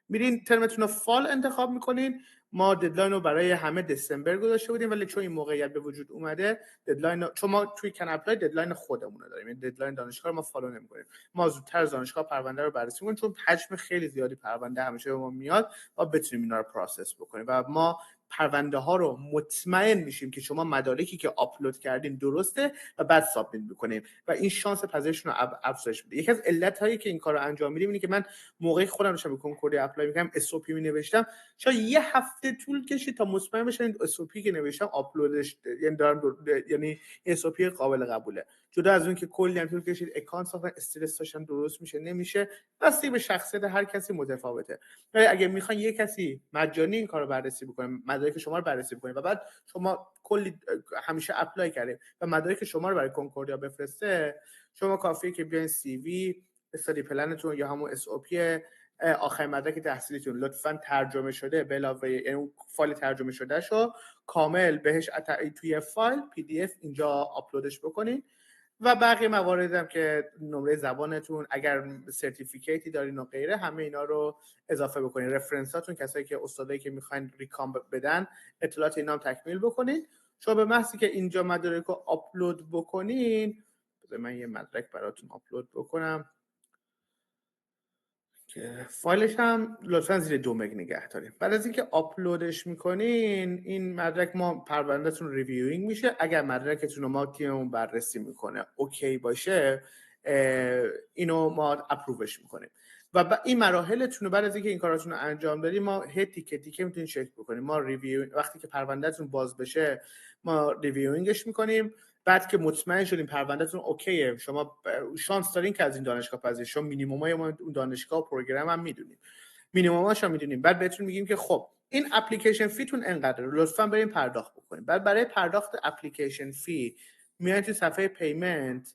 میرین ترمتون رو فال انتخاب میکنین. ما ددلاین رو برای همه دسامبر گذاشته بودیم، ولی چون این موقعیت به وجود اومده ددلاین چون ما توی کن اپلای ددلاین خودمون رو داریم، این ددلاین دانشگاه رو ما فالو نمی‌کنیم. ما زودتر از دانشگاه پرونده رو بررسی می‌کنیم، چون حجم خیلی زیادی پرونده همیشه به ما میاد و بتونیم اینا رو پروسس بکنیم و ما پرونده ها رو مطمئن میشیم که شما مدارکی که آپلود کردین درسته و بعد سابمیت می‌کنیم و این شانس پذیرشتون رو افزایش میده. یکی از علت‌هایی که این کارو انجام میدیم اینه که من موقعی خودم داشتم به کنکوردیا اپلای می‌کردم اس او پی می‌نوشتم، شاید یه هفته طول کشید تا مطمئن بشم این اس او پی که نوشتم آپلودش، یعنی دارم یعنی اس او پی قابل قبوله. جدا از اون که کلی هم طول کشید اکانت ساختن، استرس داشتم درست میشه نمیشه، بسته به شخصیت هر کسی متفاوته. ولی اگه میخوان یه کسی مجانی این کارو بررسی بکنه، مدارک شما رو بررسی بکنه و بعد شما کلی همیشه اپلای کرده و مدارک شما رو برای کنکوردیا بفرسته، شما کافیه که بیاین سی وی، استادی پلنتون یا همون اس او پی آخرین مدرک تحصیلیتون لطفاً ترجمه شده به علاوه یعنی فایل ترجمه شده شو کامل بهش توی فایل پی دی اف اینجا آپلودش بکنین و بقیه موارد هم که نمره زبانتون، اگر سرتیفیکیتی دارین و غیره، همه اینا رو اضافه بکنین. رفرنساتون، کسایی که استادایی که میخواین ریکام بدن، اطلاعات اینا هم تکمیل بکنین. شما به محضی که اینجا مدارک رو آپلود بکنین، بذار من یه مدرک براتون آپلود بکنم که فایلش هم لطفا زیر 2 مگ نگه داریم. بعد از اینکه آپلودش میکنین این مدرک ما پروندهتون ریویوینگ میشه. اگر مدرکتون رو ما تیممون بررسی میکنه اوکی باشه، اینو ما اپرووش میکنیم و این مراحلتون رو بعد از اینکه این کاراتون رو انجام دادیم ما تیکه تیکه میتونید چک بکنیم. ما ریویو وقتی که پروندهتون باز بشه ما ریویوینگش میکنیم. بعد که مطمئن شدیم پروندهتون اوکیه، شما شانس دارین که از این دانشگاه پذیرش شما مینیممای ما اون دانشگاه و پروگرام هم میدونیم، مینیمماش هم میدونیم. بعد بهتون میگیم که خب این اپلیکیشن فیتون انقدر، لطفا بریم پرداخت بکنیم. بعد برای پرداخت اپلیکیشن فی میایین تو صفحه پیمنت.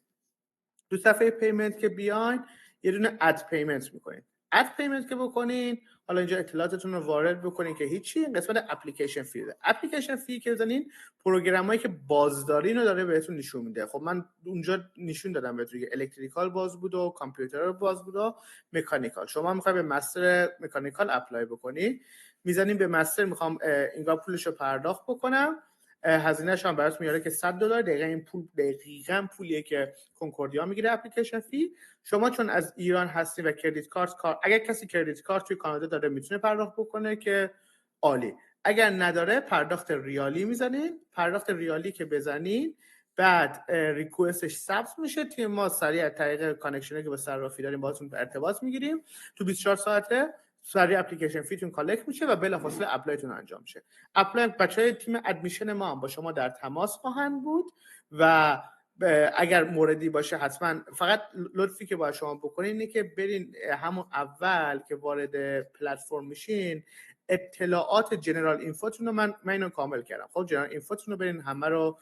تو صفحه پیمنت که بیاین یه دونه اد پیمنت میکنین. اد پیمنت که بکنین، حالا اینجا اطلاعاتتون رو وارد بکنین که هیچی، قسمت اپلیکیشن فی ده. اپلیکیشن فی که بزنین پروگرامایی که بازدارین رو داره بهتون نشون میده. خب من اونجا نشون دادم بهتون که الکتریکال باز بود و کامپیوتر باز بود و مکانیکال. شما میخواید به مستر مکانیکال اپلای بکنی، میزنین به مستر میخوام اینجا پولش رو پرداخت بکنم، هزینه‌اش هم براتون میاره که $100. دقیقاً این پول دقیقاً پولیه که کنکوردیا میگیره اپلیکیشن فی. شما چون از ایران هستی و کردیت کارت اگر کسی کردیت کارت توی کانادا داره میتونه پرداخت بکنه که عالی. اگر نداره پرداخت ریالی میزنین. پرداخت ریالی که بزنین بعد ریکوستش ثبت میشه، تیم ما سریع از طریق کانکشنی که با صرافی داریم باهاتون ارتباط میگیریم، تو 24 ساعته سریع اپلیکیشن فیتون کالکت میشه و بلافاصله اپلایتون انجام میشه. اپلای بچهای تیم ادمیشن ما هم با شما در تماس خواهند بود و اگر موردی باشه حتما فقط لطفی که باید شما بکنین اینه که برین همون اول که وارد پلتفرم میشین اطلاعات جنرال اینفوتون رو من اینو کامل کردم. خب جنرال اینفوتون رو برین همه رو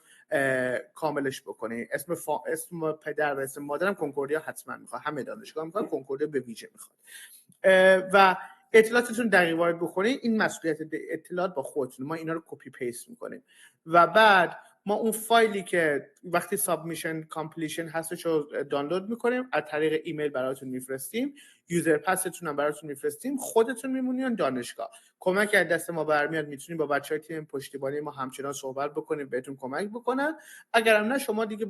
کاملش بکنین. اسم پدر و اسم مادرم کنکوردیا حتما میخواد، همه دانشگاه میخواد، کنکوردیا به ویژه میخواد و اطلاعاتتون دقیق وارد بکنین. این مسئولیت اطلاعات با خودتون، ما اینا رو کپی پیست میکنیم و بعد ما اون فایلی که وقتی سابمیشن کامپلیشن هستش رو دانلود میکنیم، از طریق ایمیل براتون میفرستیم، یوزر پستون هم براتون میفرستیم، خودتون میمونین دانشگاه. کمک از دست ما برمیاد میتونیم با بچهای تیم پشتیبانی ما همچنان صحبت بکنیم، بهتون کمک بکنن. اگرم نه شما دیگه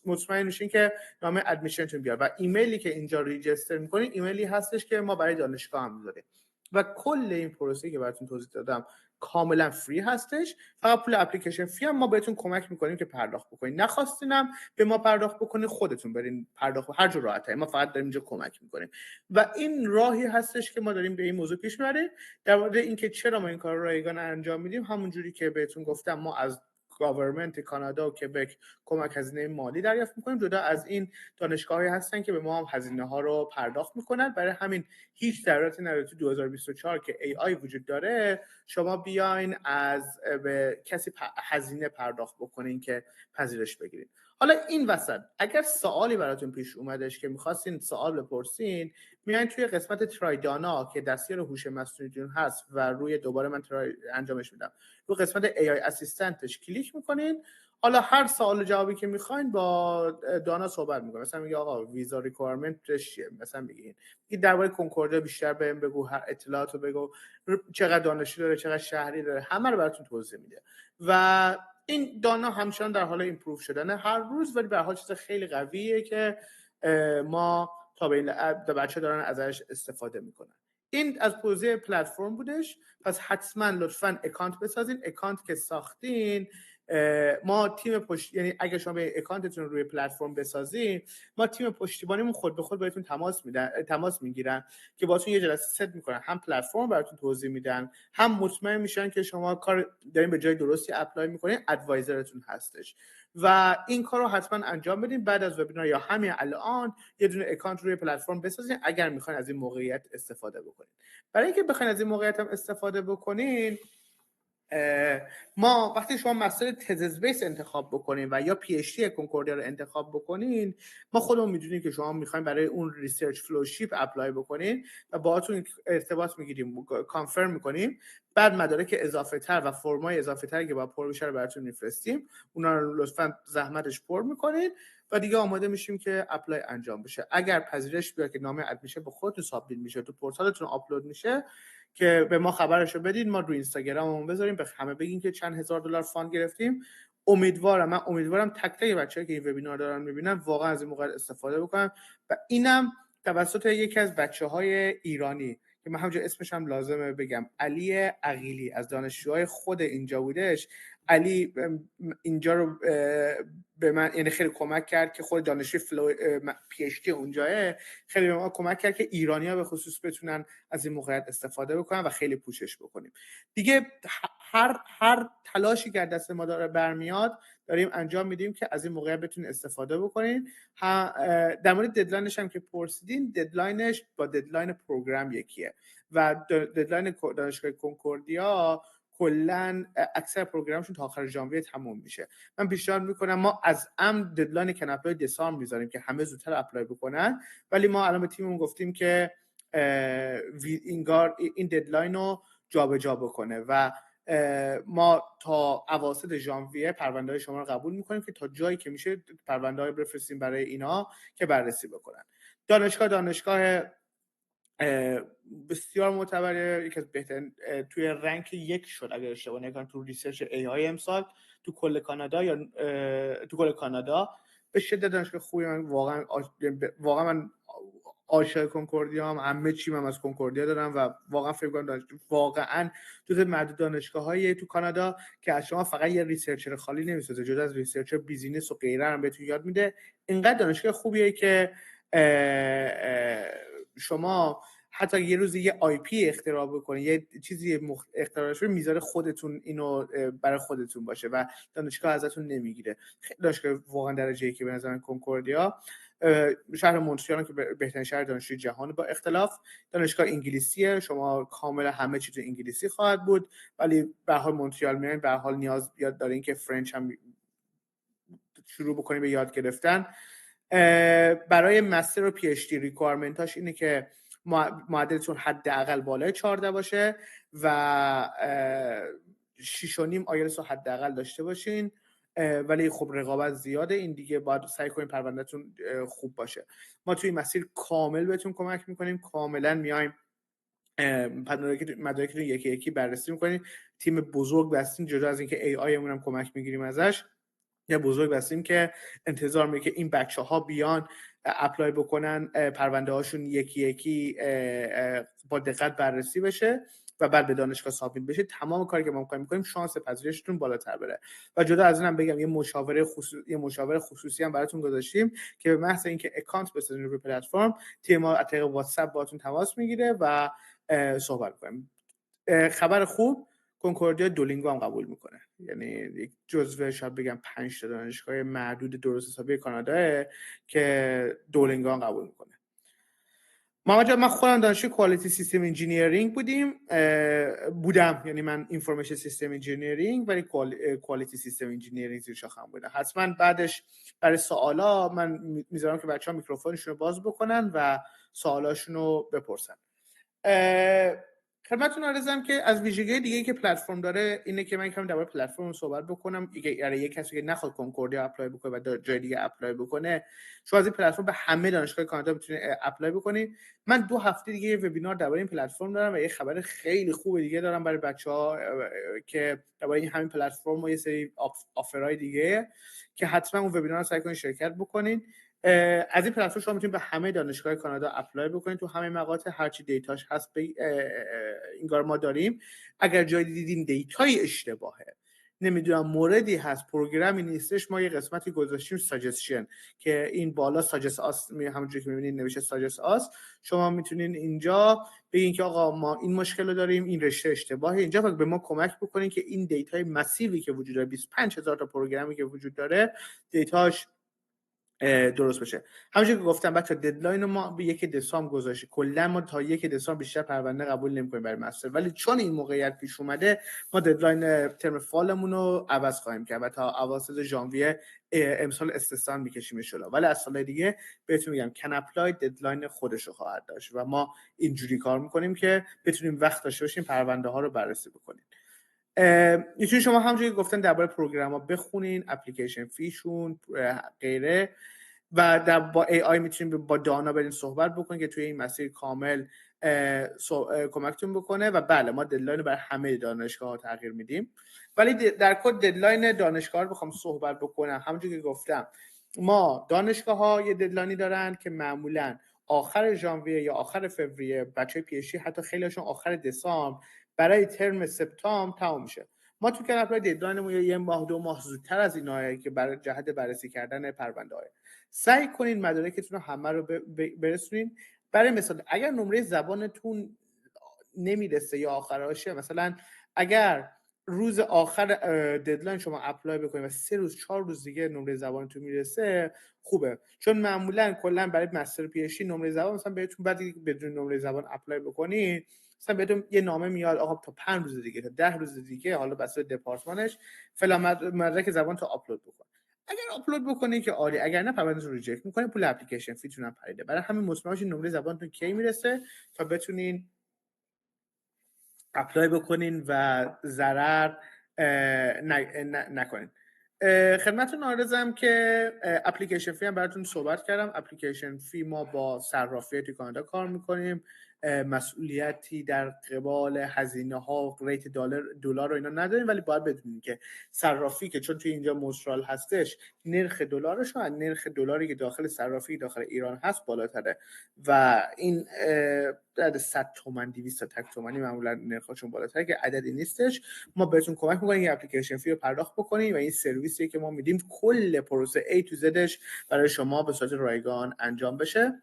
مطمئن میشین که نام ادمیشنتون بیاد و ایمیلی که اینجا ریجستر میکنین ایمیلی هستش که ما برای دانشگاه هم میذاریم و کل این پروسه که براتون توضیح دادم کاملا فری هستش. فقط پول اپلیکیشن فی هم ما بهتون کمک میکنیم که پرداخت بکنین. نخواستینم به ما پرداخت بکنین، خودتون برین پرداخت هر جور راحته، ما فقط داریم اینجا کمک میکنیم و این راهی هستش که ما داریم به این موضوع پیش میبریم. در مورد اینکه چرا ما این کار رو رایگان انجام میدیم، همون جوری که بهتون گفتم ما از گاورمنت کانادا و کبک کمک هزینه مالی دریافت میکنیم. جدا از این دانشگاهی هستن که به ما هم هزینه ها رو پرداخت میکنن. برای همین هیچ ضرورتی نداره تو 2024 که AI وجود داره شما بیاین از به کسی هزینه پرداخت بکنین که پذیرش بگیرین. حالا این وسط اگر سوالی براتون پیش اومدش که میخواستین سوال بپرسین، میایین توی قسمت ترایدانا که دستیار هوش مصنوعی هست و روی دوباره من انجامش میدم، رو قسمت AI اسیستنتش کلیک میکنین. حالا هر سوال و جوابی که میخواین با دانا صحبت میکنه. مثلا میگه آقا ویزا ریکوایرمنتش چیه، مثلا میگین این درباره کنکوردیا بیشتر بهم بگو، هر اطلاعاتو بگو، چقدر دانشجو داره، چقدر شهری داره، همه رو براتون توضیح میده و این دانا همچنان در حال ایمپروو شدنه هر روز، ولی به هر حال چیز خیلی قویه که ما تا به این بچه دارن ازش استفاده میکنن. این از پروژه پلتفرم بودش. پس حتما لطفاً اکانت بسازین. اکانت که ساختین ما تیم یعنی اگه شما به اکانتتون روی پلتفرم بسازین، ما تیم پشتیبانیمون خود به خود بهتون تماس میگیرن که باهاتون یه جلسه ست میکنن، هم پلتفرم براتون توضیح میدن، هم مطمئن میشن که شما کار دارین به جای درستی اپلای میکنین، ادوایزرتون هستش و این کار رو حتما انجام بدین. بعد از وبینار یا همین الان یه دونه اکانت روی پلتفرم بسازین اگر میخواین از این موقعیت استفاده بکنین. برای اینکه بخواین از این موقعیت هم استفاده بکنین، ما وقتی شما مستر تزز بیس انتخاب بکنین و یا پی اچ دی کنکوردیا رو انتخاب بکنین، ما خودمون میدونیم که شما میخواین برای اون ریسرچ فلوشیپ اپلای بکنین و باهاتون ارتباط میگیریم، کانفرم میکنیم. بعد مدارک اضافه تر و فرمای اضافه تری که باید پر بشه رو براتون میفرستیم، اونا رو لطفا زحمتش پر میکنین و دیگه آماده میشیم که اپلای انجام بشه. اگر پذیرش بیاد که نامه ادمیشن به خودتون سابمیت میشه، تو پورتالتون آپلود میشه، که به ما خبرشو بدید، ما رو اینستاگراممون بذاریم، به همه بگین که چند هزار دلار فاند گرفتیم. من امیدوارم تک تک بچه‌ای که این وبینار دارن میبینن واقعا از این موقع استفاده بکنن و اینم توسط یکی از بچه‌های ایرانی که من همونجا اسمش هم لازمه بگم، علی عقیلی از دانشجوهای خود اینجا بودش. علی اینجا رو به من یعنی خیلی کمک کرد که خود دانشجوی پی اچ دی اونجاه خیلی به ما کمک کرد که ایرانی‌ها به خصوص بتونن از این موقعیت استفاده بکنن و خیلی پوشش بکنیم. دیگه هر تلاشی که دست ما داره برمیاد داریم انجام میدیم که از این موقعیت بتونین استفاده بکنین. در مورد ددلاینش هم که پرسیدین، ددلاینش با ددلاین پروگرام یکیه و ددلاین دانشگاه کنکوردیا کلا اکثر پروگرامشون تا آخر ژانویه تموم میشه. من پیشنهاد میکنم ما از ددلاین کن اپلای دسامبر میذاریم که همه زودتر اپلای بکنن، ولی ما الان به تیممون گفتیم که این ددلاین رو جابجا بکنه و ما تا اواسط ژانویه پرونده‌های شما رو قبول میکنیم که تا جایی که میشه پرونده‌های بفرستیم برای اینا که بررسی بکنن. دانشگاه بسیار معتبره، یکی از بهترین توی رنک 1 شد اگر اشتباه نکنم تو ریسرچ ای آی امسال تو کل کانادا یا تو کل کانادا. به شدت دانشگاه خوبی، من واقعا من عاشق کنکوردیا هم، همه چیم هم از کنکوردیا دارم و واقعا فکر کنم واقعا جز معدود دانشگاه‌های تو کانادا که از شما فقط یه ریسرچر خالی نمی‌سازه، جدا از ریسرچر بیزینس و غیره هم بهتون یاد میده. اینقدر دانشگاه خوبیه که شما حتی یه روز یه آی پی اختراع بکنید، یه چیزی اختراع بشه، میذاره خودتون اینو برای خودتون باشه و دانشگاه ازتون نمیگیره. خیلی دانشگاه واقعا درجه‌ای که به نظر من کنکوردیا. شهر مونتریال که بهترین شهر دانشجوی جهان با اختلاف. دانشگاه انگلیسیه، شما کاملا همه چیز انگلیسی خواهد بود، ولی به هر حال مونتریال میاین به هر حال نیاز یاد دارین که فرنچ هم شروع بکنید به یاد گرفتن. برای مستر و پی اچ دی ریکوایرمنتاش اینه که معدلتون حداقل بالای 14 باشه و 6.5 آیلتس رو حداقل داشته باشین، ولی خب رقابت زیاده، این دیگه باید سعی کنین پروندهتون خوب باشه. ما توی مسیر کامل بهتون کمک میکنیم، کاملا میایم مدارکتون یکی یکی بررسی میکنیم. تیم بزرگ بستیم، جدا از اینکه ای آی مون هم کمک میگیریم ازش، یه بزرگ بستیم که انتظار میره که این بچه‌ها بیان اپلای بکنن، پرونده هاشون یکی یکی با دقت بررسی بشه و بعد به دانشگاه سابمیت بشه. تمام کاری که ما می‌کنیم شانس پذیرشتون بالاتر بره. و جدا از اینم بگم یه مشاوره خصوصی هم براتون گذاشتیم که به محض اینکه اکانت بسازین روی پلتفرم، تیم ما از طریق واتساپ باهاتون تماس میگیره و صحبت می‌کنیم. خبر خوب، کنکوردیا دولینگو هم قبول میکنه، یعنی یک جزو شاید بگم 5 تا دانشگاه معدود درست حسابی کانادا که دولینگو هم قبول میکنه. محمد جان، من خودم دانشجوی کوالیتی سیستم انجینیرینگ بودم، یعنی من اینفورمیشن سیستم انجینیرینگ ولی کوالیتی سیستم انجینیرینگ زیر شاخم بودم. حتما بعدش برای سوالا من میذارم که بچه‌ها میکروفونشون رو باز بکنن و سوالاشون رو بپرسن. خدمتتون عرضم که از ویژگی دیگه که پلتفرم داره اینه که من کم درباره پلتفرم صحبت بکنم. یعنی یک کسی که نخواد کنکوردیا اپلای بکنه و جای دیگه اپلای بکنه، شما از این پلتفرم به همه دانشگاه کانادا میتونید اپلای بکنید. من 2 هفته دیگه یه وبینار درباره این پلتفرم دارم و یه خبر خیلی خوب دیگه دارم برای بچه‌ها که درباره این همین پلتفرم و یه سری آفرای دیگه که حتما اون وبینار رو سعی کنید شرکت بکنید. از این پلتفرم شما میتونید به همه دانشگاه کانادا اپلای بکنید، تو همه مقاطع هر چی دیتاش هست اینگار ما داریم. اگر جای دیدین دیتای اشتباهه، نمیدونم موردی هست، پروگرامی نیستش، ما یه قسمتی گذاشتیم ساجستشن که این بالا ساجست آس، همونجوری که میبینید نوشته ساجست آس، شما میتونین اینجا بگین که آقا ما این مشکل رو داریم، این رشته اشتباهه، اینجا فقط به ما کمک بکنین که این دیتای مسیوی که وجود داره، 25000 تا پروگرامی که وجود داره، دیتاش درست بشه. همونجوری که گفتم بچا ددلاین رو ما به 1 دسامبر گذاشتیم، کلا ما تا 1 دسامبر بیشتر پرونده قبول نمی‌کنیم برای مستر، ولی چون این موقعیت پیش اومده ما ددلاین ترم فالمون رو عوض خواهیم کرد و تا اواسط ژانویه امسال استثنا می‌کشیم جلو، ولی از سال دیگه بهتون میگم کن اپلای ددلاین خودش رو خواهد داشت و ما اینجوری کار می‌کنیم که بتونیم وقت داشته باشیم پرونده ها رو بررسی بکنیم. میتونید شما همونجوری که گفتن درباره پروگرام‌ها بخونین، اپلیکیشن فیشون غیره، و با ای آی میتونید با دانا برین صحبت بکنید که توی این مسیر کامل کمکتون بکنه. و بله ما ددلاین برای همه دانشگاه‌ها تغییر میدیم، ولی در کل ددلاین دانشگاه رو بخوام صحبت بکنم، همونجوری که گفتم ما دانشگاه‌ها یه ددلاینی دارن که معمولاً آخر ژانویه یا آخر فوریه، بچه پی اچ دی حتی خیلیشون آخر دسامبر، برای ترم سپتامبر تموم میشه. ما تو کنپلای ددلاینمون یه ماه 2 ماه زودتر از اینه که برای جهت بررسی کردن پرونده‌ها. سعی کنین مدارکتون رو همه رو برسونین. برای مثال اگر نمره زبانتون نمیرسه یا آخراشه، مثلا اگر روز آخر ددلاین شما اپلای بکنید و 3 روز 4 روز دیگه نمره زبانتون میرسه، خوبه. چون معمولا کلا برای مستر پی اچ دی نمره زبان مثلا بهتون بعد بدون نمره زبان اپلای بکنید، مثلا بهتون یه نامه میاد آقا تا 5 روز دیگه تا 10 روز دیگه، حالا بسته دپارتمانش، فلان مدرک زبان تو آپلود بکن. اگر آپلود بکنید که عالی، اگر نه پروندهتون رو ریجکت میکنه، پول اپلیکیشن فیتون هم پریده. برای همین مطمئن باشین نمره زبانتون کی میرسه تا بتونین اپلای بکنین و ضرر نکنین. خدمتتون عرضم که اپلیکیشن فی هم براتون صحبت کردم. اپلیکیشن فی ما با صرافی توی کانادا کار میکنیم، مسئولیتی در قبال هزینه ها ریت دلار رو اینا نداریم، ولی باید بدونید که صرافی که چون توی اینجا مسترال هستش، نرخ دلارش از نرخ دلاری که داخل صرافی داخل ایران هست بالاتره و این عدد 100 تومن 200 تا تک تومانی معمولا نرخشون بالاتره که عددی نیستش. ما بهتون کمک می‌کنیم این اپلیکیشن فی رو پرداخت بکنید و این سرویسی که ما میدیم کل پروسه A to Zش برای شما به صورت رایگان انجام بشه.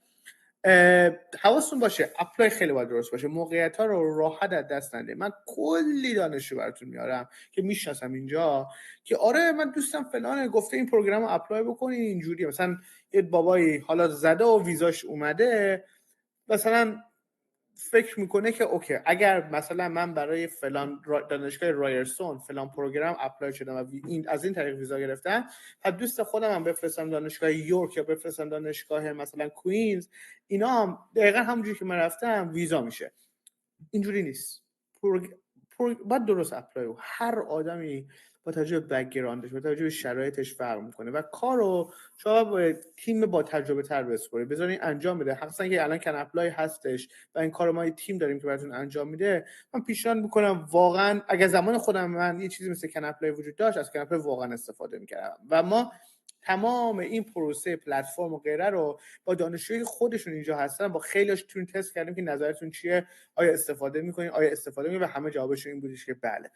حواستون باشه اپلای خیلی باید درست باشه، موقعیت ها رو راحت از دست ندید. من کلی دانشجو براتون میارم که میشناسم اینجا که آره من دوستم فلانه گفته این پروگرام رو اپلای بکنین اینجوری، مثلا یه بابایی حالا زده و ویزاش اومده، مثلا فکر میکنه که اوکی اگر مثلا من برای فلان دانشگاه رایرسون فلان پروگرام اپلای شدم و از این طریق ویزا گرفتم، پس دوست خودم هم بفرستم دانشگاه یورک یا بفرستم دانشگاه مثلا کوینز، اینا هم دقیقا همونجوری که من رفتم ویزا میشه. اینجوری نیست. باید درست اپلای و هر آدمی با توجه به بک‌گراندش با توجه به شرایطش فرق میکنه و کارو شما با تیم با تجربه تر بسپارید، بذارین انجام بده. حقیقتا که الان کن اپلای هستش و این کارو ما تیم داریم که براتون انجام میده. من پیشنهاد میکنم واقعا اگر زمان خودم من یه چیزی مثل کن اپلای وجود داشت، از کن اپلای واقعا استفاده میکردم و ما تمام این پروسه پلتفرم و غیره رو با دانشجوی خودشون اینجا هستن با خیلیشون تست کردیم که نظرتون چیه، آیا استفاده میکنین، آیا استفاده میکنین، و همه جوابشون این بودش که بله.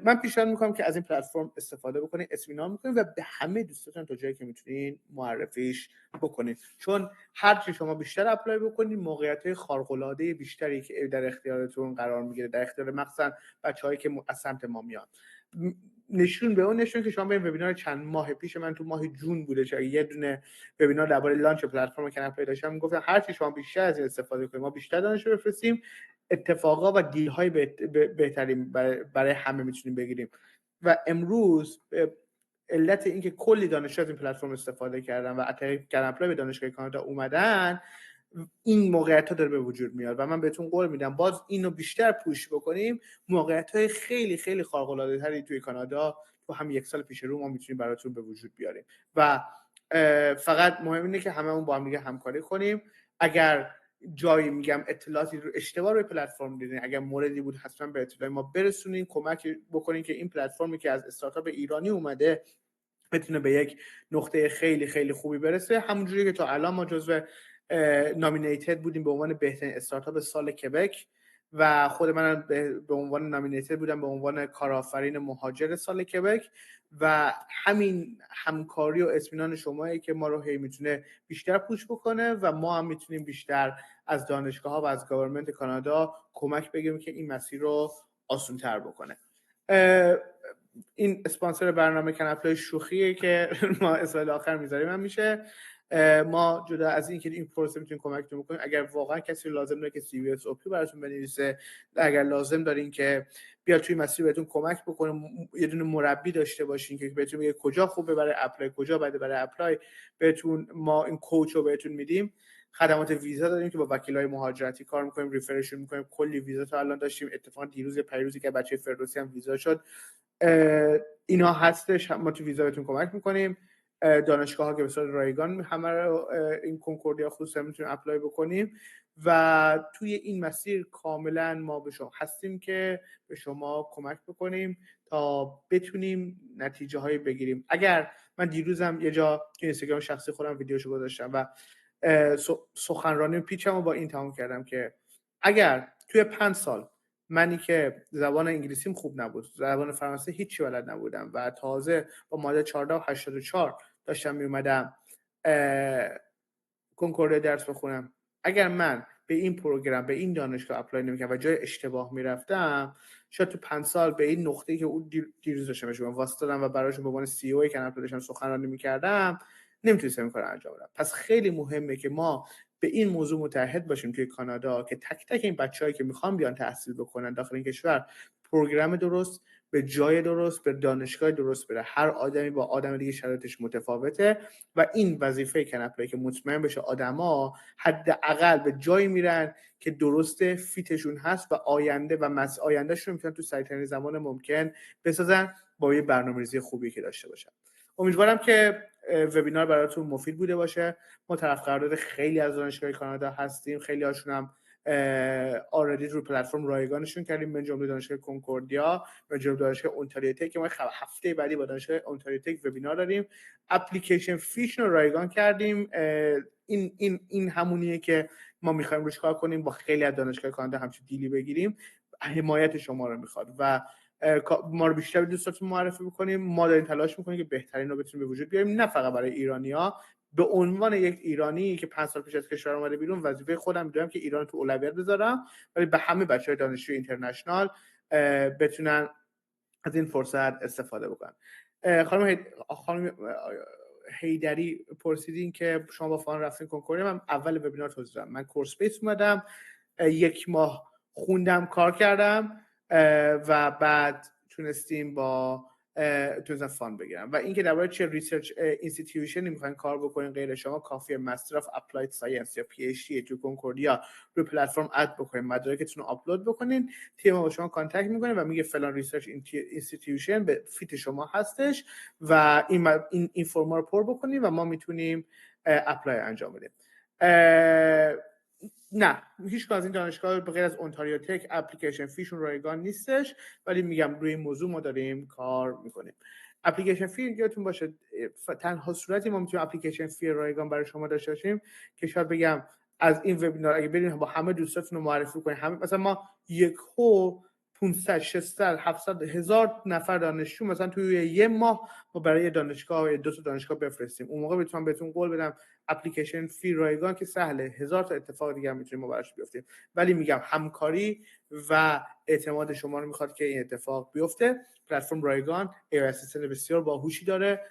من پیشنهاد میکنم که از این پلتفرم استفاده بکنین، اطمینان بکنین و به همه دوستاتون تا جایی که میتونین معرفیش بکنین، چون هر چی شما بیشتر اپلای بکنین موقعیت‌های خارق‌العاده بیشتری که در اختیارتون قرار میگیره، در اختیار مخصوصا بچه‌هایی که از سمت ما میان. نشون که شما برید وبینار چند ماه پیش من تو ماه جون بوده که یه دونه وبینار درباره لانچ پلتفرم کن اپلای داشتم، میگفتن هر چی شما بیشتر از این استفاده کنید ما بیشتر دانشجو بفرستیم، اتفاقا و دیل های بهتری برای همه میتونیم بگیریم. و امروز علت اینکه کلی دانشجو از این پلتفرم استفاده کردن و کن اپلای به دانشگاه کانادا اومدن، این موقعیت ها داره به وجود میاد و من بهتون قول میدم باز اینو بیشتر پوش بکنیم، موقعیت های خیلی خیلی خارق العاده تری توی کانادا تو هم یک سال پیش رو ما میتونیم براتون به وجود بیاریم و فقط مهم اینه که هممون با هم دیگه همکاری کنیم. اگر جایی میگم اطلاعاتی رو اشتباه روی پلتفرم دیدین، اگر موردی بود حتما به اطلاع ما برسونین، کمک بکنین که این پلتفرمی که از استارتاپ ایرانی اومده بتونه به یک نقطه خیلی خیلی خوبی برسه. همونجوری که تا الان ما جزو نامینیتد بودیم به عنوان بهترین استارتاپ سال کبک و خود من به عنوان نامینیتد بودم به عنوان کارآفرین مهاجر سال کبک و همین همکاری و اطمینان شمایی که ما رو هی میتونه بیشتر پوش بکنه و ما هم میتونیم بیشتر از دانشگاه ها و از گورنمنت کانادا کمک بگیریم که این مسیر رو آسان تر بکنه. این اسپانسر برنامه کن اپلای شوخیه که ما اسم آخر میذاریم هم میشه. ما جدا از این که این پروسه میتونیم کمکتون بکنیم، اگر واقعا کسی لازم داره که سی وی اس او پی براتون بنویسه، اگر لازم دارین که بیاد توی مسیر بهتون کمک بکنه، یه دونه مربی داشته باشین که بهتون بگه کجا خوبه برای اپلای، کجا بده برای اپلای، بهتون ما این کوچ رو بهتون میدیم. خدمات ویزا داریم که با وکیلای مهاجرتی کار میکنیم، ریفرشون میکنیم. کلی ویزا تا الان داشتیم، اتفاقا دیروز پیروزی که بچه فردوسی هم ویزا شد. اینا هستش، ما تو ویزا بهتون کمک میکنیم. دانشگاه ها که به صورت رایگان همه رو این کنکوردیا خصوصا میتونیم اپلای بکنیم و توی این مسیر کاملا ما به شما هستیم که به شما کمک بکنیم تا بتونیم نتیجه هایی بگیریم. اگر من دیروزم یه جا تو اینستاگرام شخصی خودم ویدیوشو گذاشتم و سخنرانی پیچمو با این تمام کردم که اگر توی 5 سال منی که زبان انگلیسیم خوب نبود، زبان فرانسه هیچی بلد نبودم و تازه با ماده 14 و 84 داشتم میومدم کنکورد درس بخونم، اگر من به این پروگرام به این دانشگاه اپلای نمی‌کردم و جای اشتباه میرفتم، شاید تو 5 سال به این نقطه‌ای که اون دیروز داشتم بهش واسطادم و براشون به عنوان سی او کانال داشتم سخنرانی می‌کردم، نمیتونستم این کارو انجام بدم. پس خیلی مهمه که ما به این موضوع متحد باشیم توی کانادا که تک تک این بچه‌هایی که میخوان بیان تحصیل بکنن داخل این کشور پروگرام درست به جای درست به دانشگاه درست بره. هر آدمی با آدم دیگه شرایطش متفاوته و این وظیفه کنپلای که مطمئن بشه آدما حداقل به جایی میرن که درست فیتشون هست و آینده و آیندهشون میتونن تو سریع‌ترین زمان ممکن بسازن با یه برنامه‌ریزی خوبی که داشته باشن. امیدوارم که وبینار براتون مفید بوده باشه. ما طرف قرارداد خیلی از دانشگاه کانادا هستیم، خیلی هاشون هم آردی رو پلتفرم رایگانشون کردیم، من جمله دانشگاه کنکوردیا و جمله دانشگاه اونتاریو تک که ما هفته بعدی با دانشگاه اونتاریو تک وبینار داریم. اپلیکیشن فیشن رو رایگان کردیم. این همونیه که ما میخوایم روش کار کنیم، با خیلی از دانشگاه کانادا همچین دیلی بگیریم. حمایت شما رو میخواد و ما رو بیشتر دوستاتون معرفی بکنیم. ما داریم تلاش میکنیم که بهترین رو بتونیم به وجود بیاریم، نه فقط برای ایرانی‌ها. به عنوان یک ایرانی که 5 سال پیش از کشور اومده بیرون، وظیفه خودم میدونم که ایران تو اولویت بذارم، ولی به همه بچهای دانشجوی اینترنشنال بتونن از این فرصت استفاده بکنن. خانم هیدری پرسیدین که شما با فان رفتین کنکور. من اول وبینار توضیح دادم، من کورس بیس اومدم، 1 ماه خوندم، کار کردم و بعد تونستیم فان بگیرم. و اینکه درباره چه ریسرچ اینستیتیوشنی میخواین کار بکنین غیر شما، کافیه مستر اف اپلاید ساینس یا پی اچ دی تو کنکوردیا روی پلتفرم اد بکنین، مدارکتون رو آپلود بکنین، تیم ما با شما کانتکت میکنه و میگه فلان ریسرچ اینستیتیوشن به فیت شما هستش و این فرم رو پر بکنین و ما میتونیم اپلای انجام بدیم. نه، هیچ از این دانشگاه به غیر از اونتاریو تک اپلیکیشن فیشون رایگان نیستش، ولی میگم روی این موضوع ما داریم کار میکنیم. اپلیکیشن فی یادتون باشه تنها صورتی ما میتونیم اپلیکیشن فی رایگان برای شما داشته باشیم که شاید بگم از این وبینار اگه برین با همه دوستاتون رو معرفی کنین، همه مثلا ما 500 600 700 1000 نفر دانشجو مثلا توی یه ماه ما برای دانشگاه 2 تا دانشگاه بفرستیم، اون موقع میتونم بهتون قول بدم اپلیکیشن فی رایگان که سهله، 1000 تا اتفاق دیگه هم میتونیم ما براش بیافتیم. ولی میگم همکاری و اعتماد شما رو میخواد که این اتفاق بیفته. پلتفرم رایگان اسیستنت بسیار باهوشی داره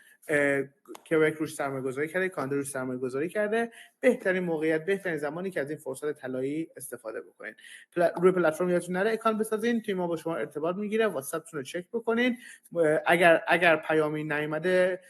که روش سرمایه‌گذاری کرده، کانادا روش سرمایه‌گذاری کرده. بهترین موقعیت، بهترین زمانی که از این فرصت طلایی استفاده بکنین. روی پلتفرم یادتون نره اکانت بسازین، تیم ما با شما ارتباط میگیره، واتساپتون رو چک بکنین. اگر پیامی نیومده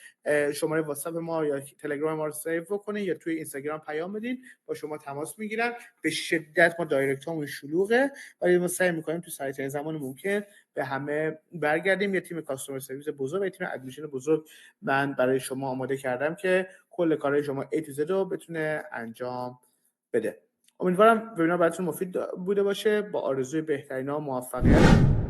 شماره واتساپ ما یا تلگرام ما رو سیو بکنین یا توی اینستاگرام پیام بدین، با شما تماس میگیرن. به شدت ما دایرکتامون شلوغه ولی ما سعی میکنیم تو سریع‌ترین زمان ممکن به همه برگردیم. یه تیم کاستومر سرویس بزرگ و یه تیم ادمیشن بزرگ من برای شما آماده کردم که کل کارهای شما A to Z رو بتونه انجام بده. امیدوارم وبینار براتون مفید بوده باشه. با آرزوی بهترین ها موفقیت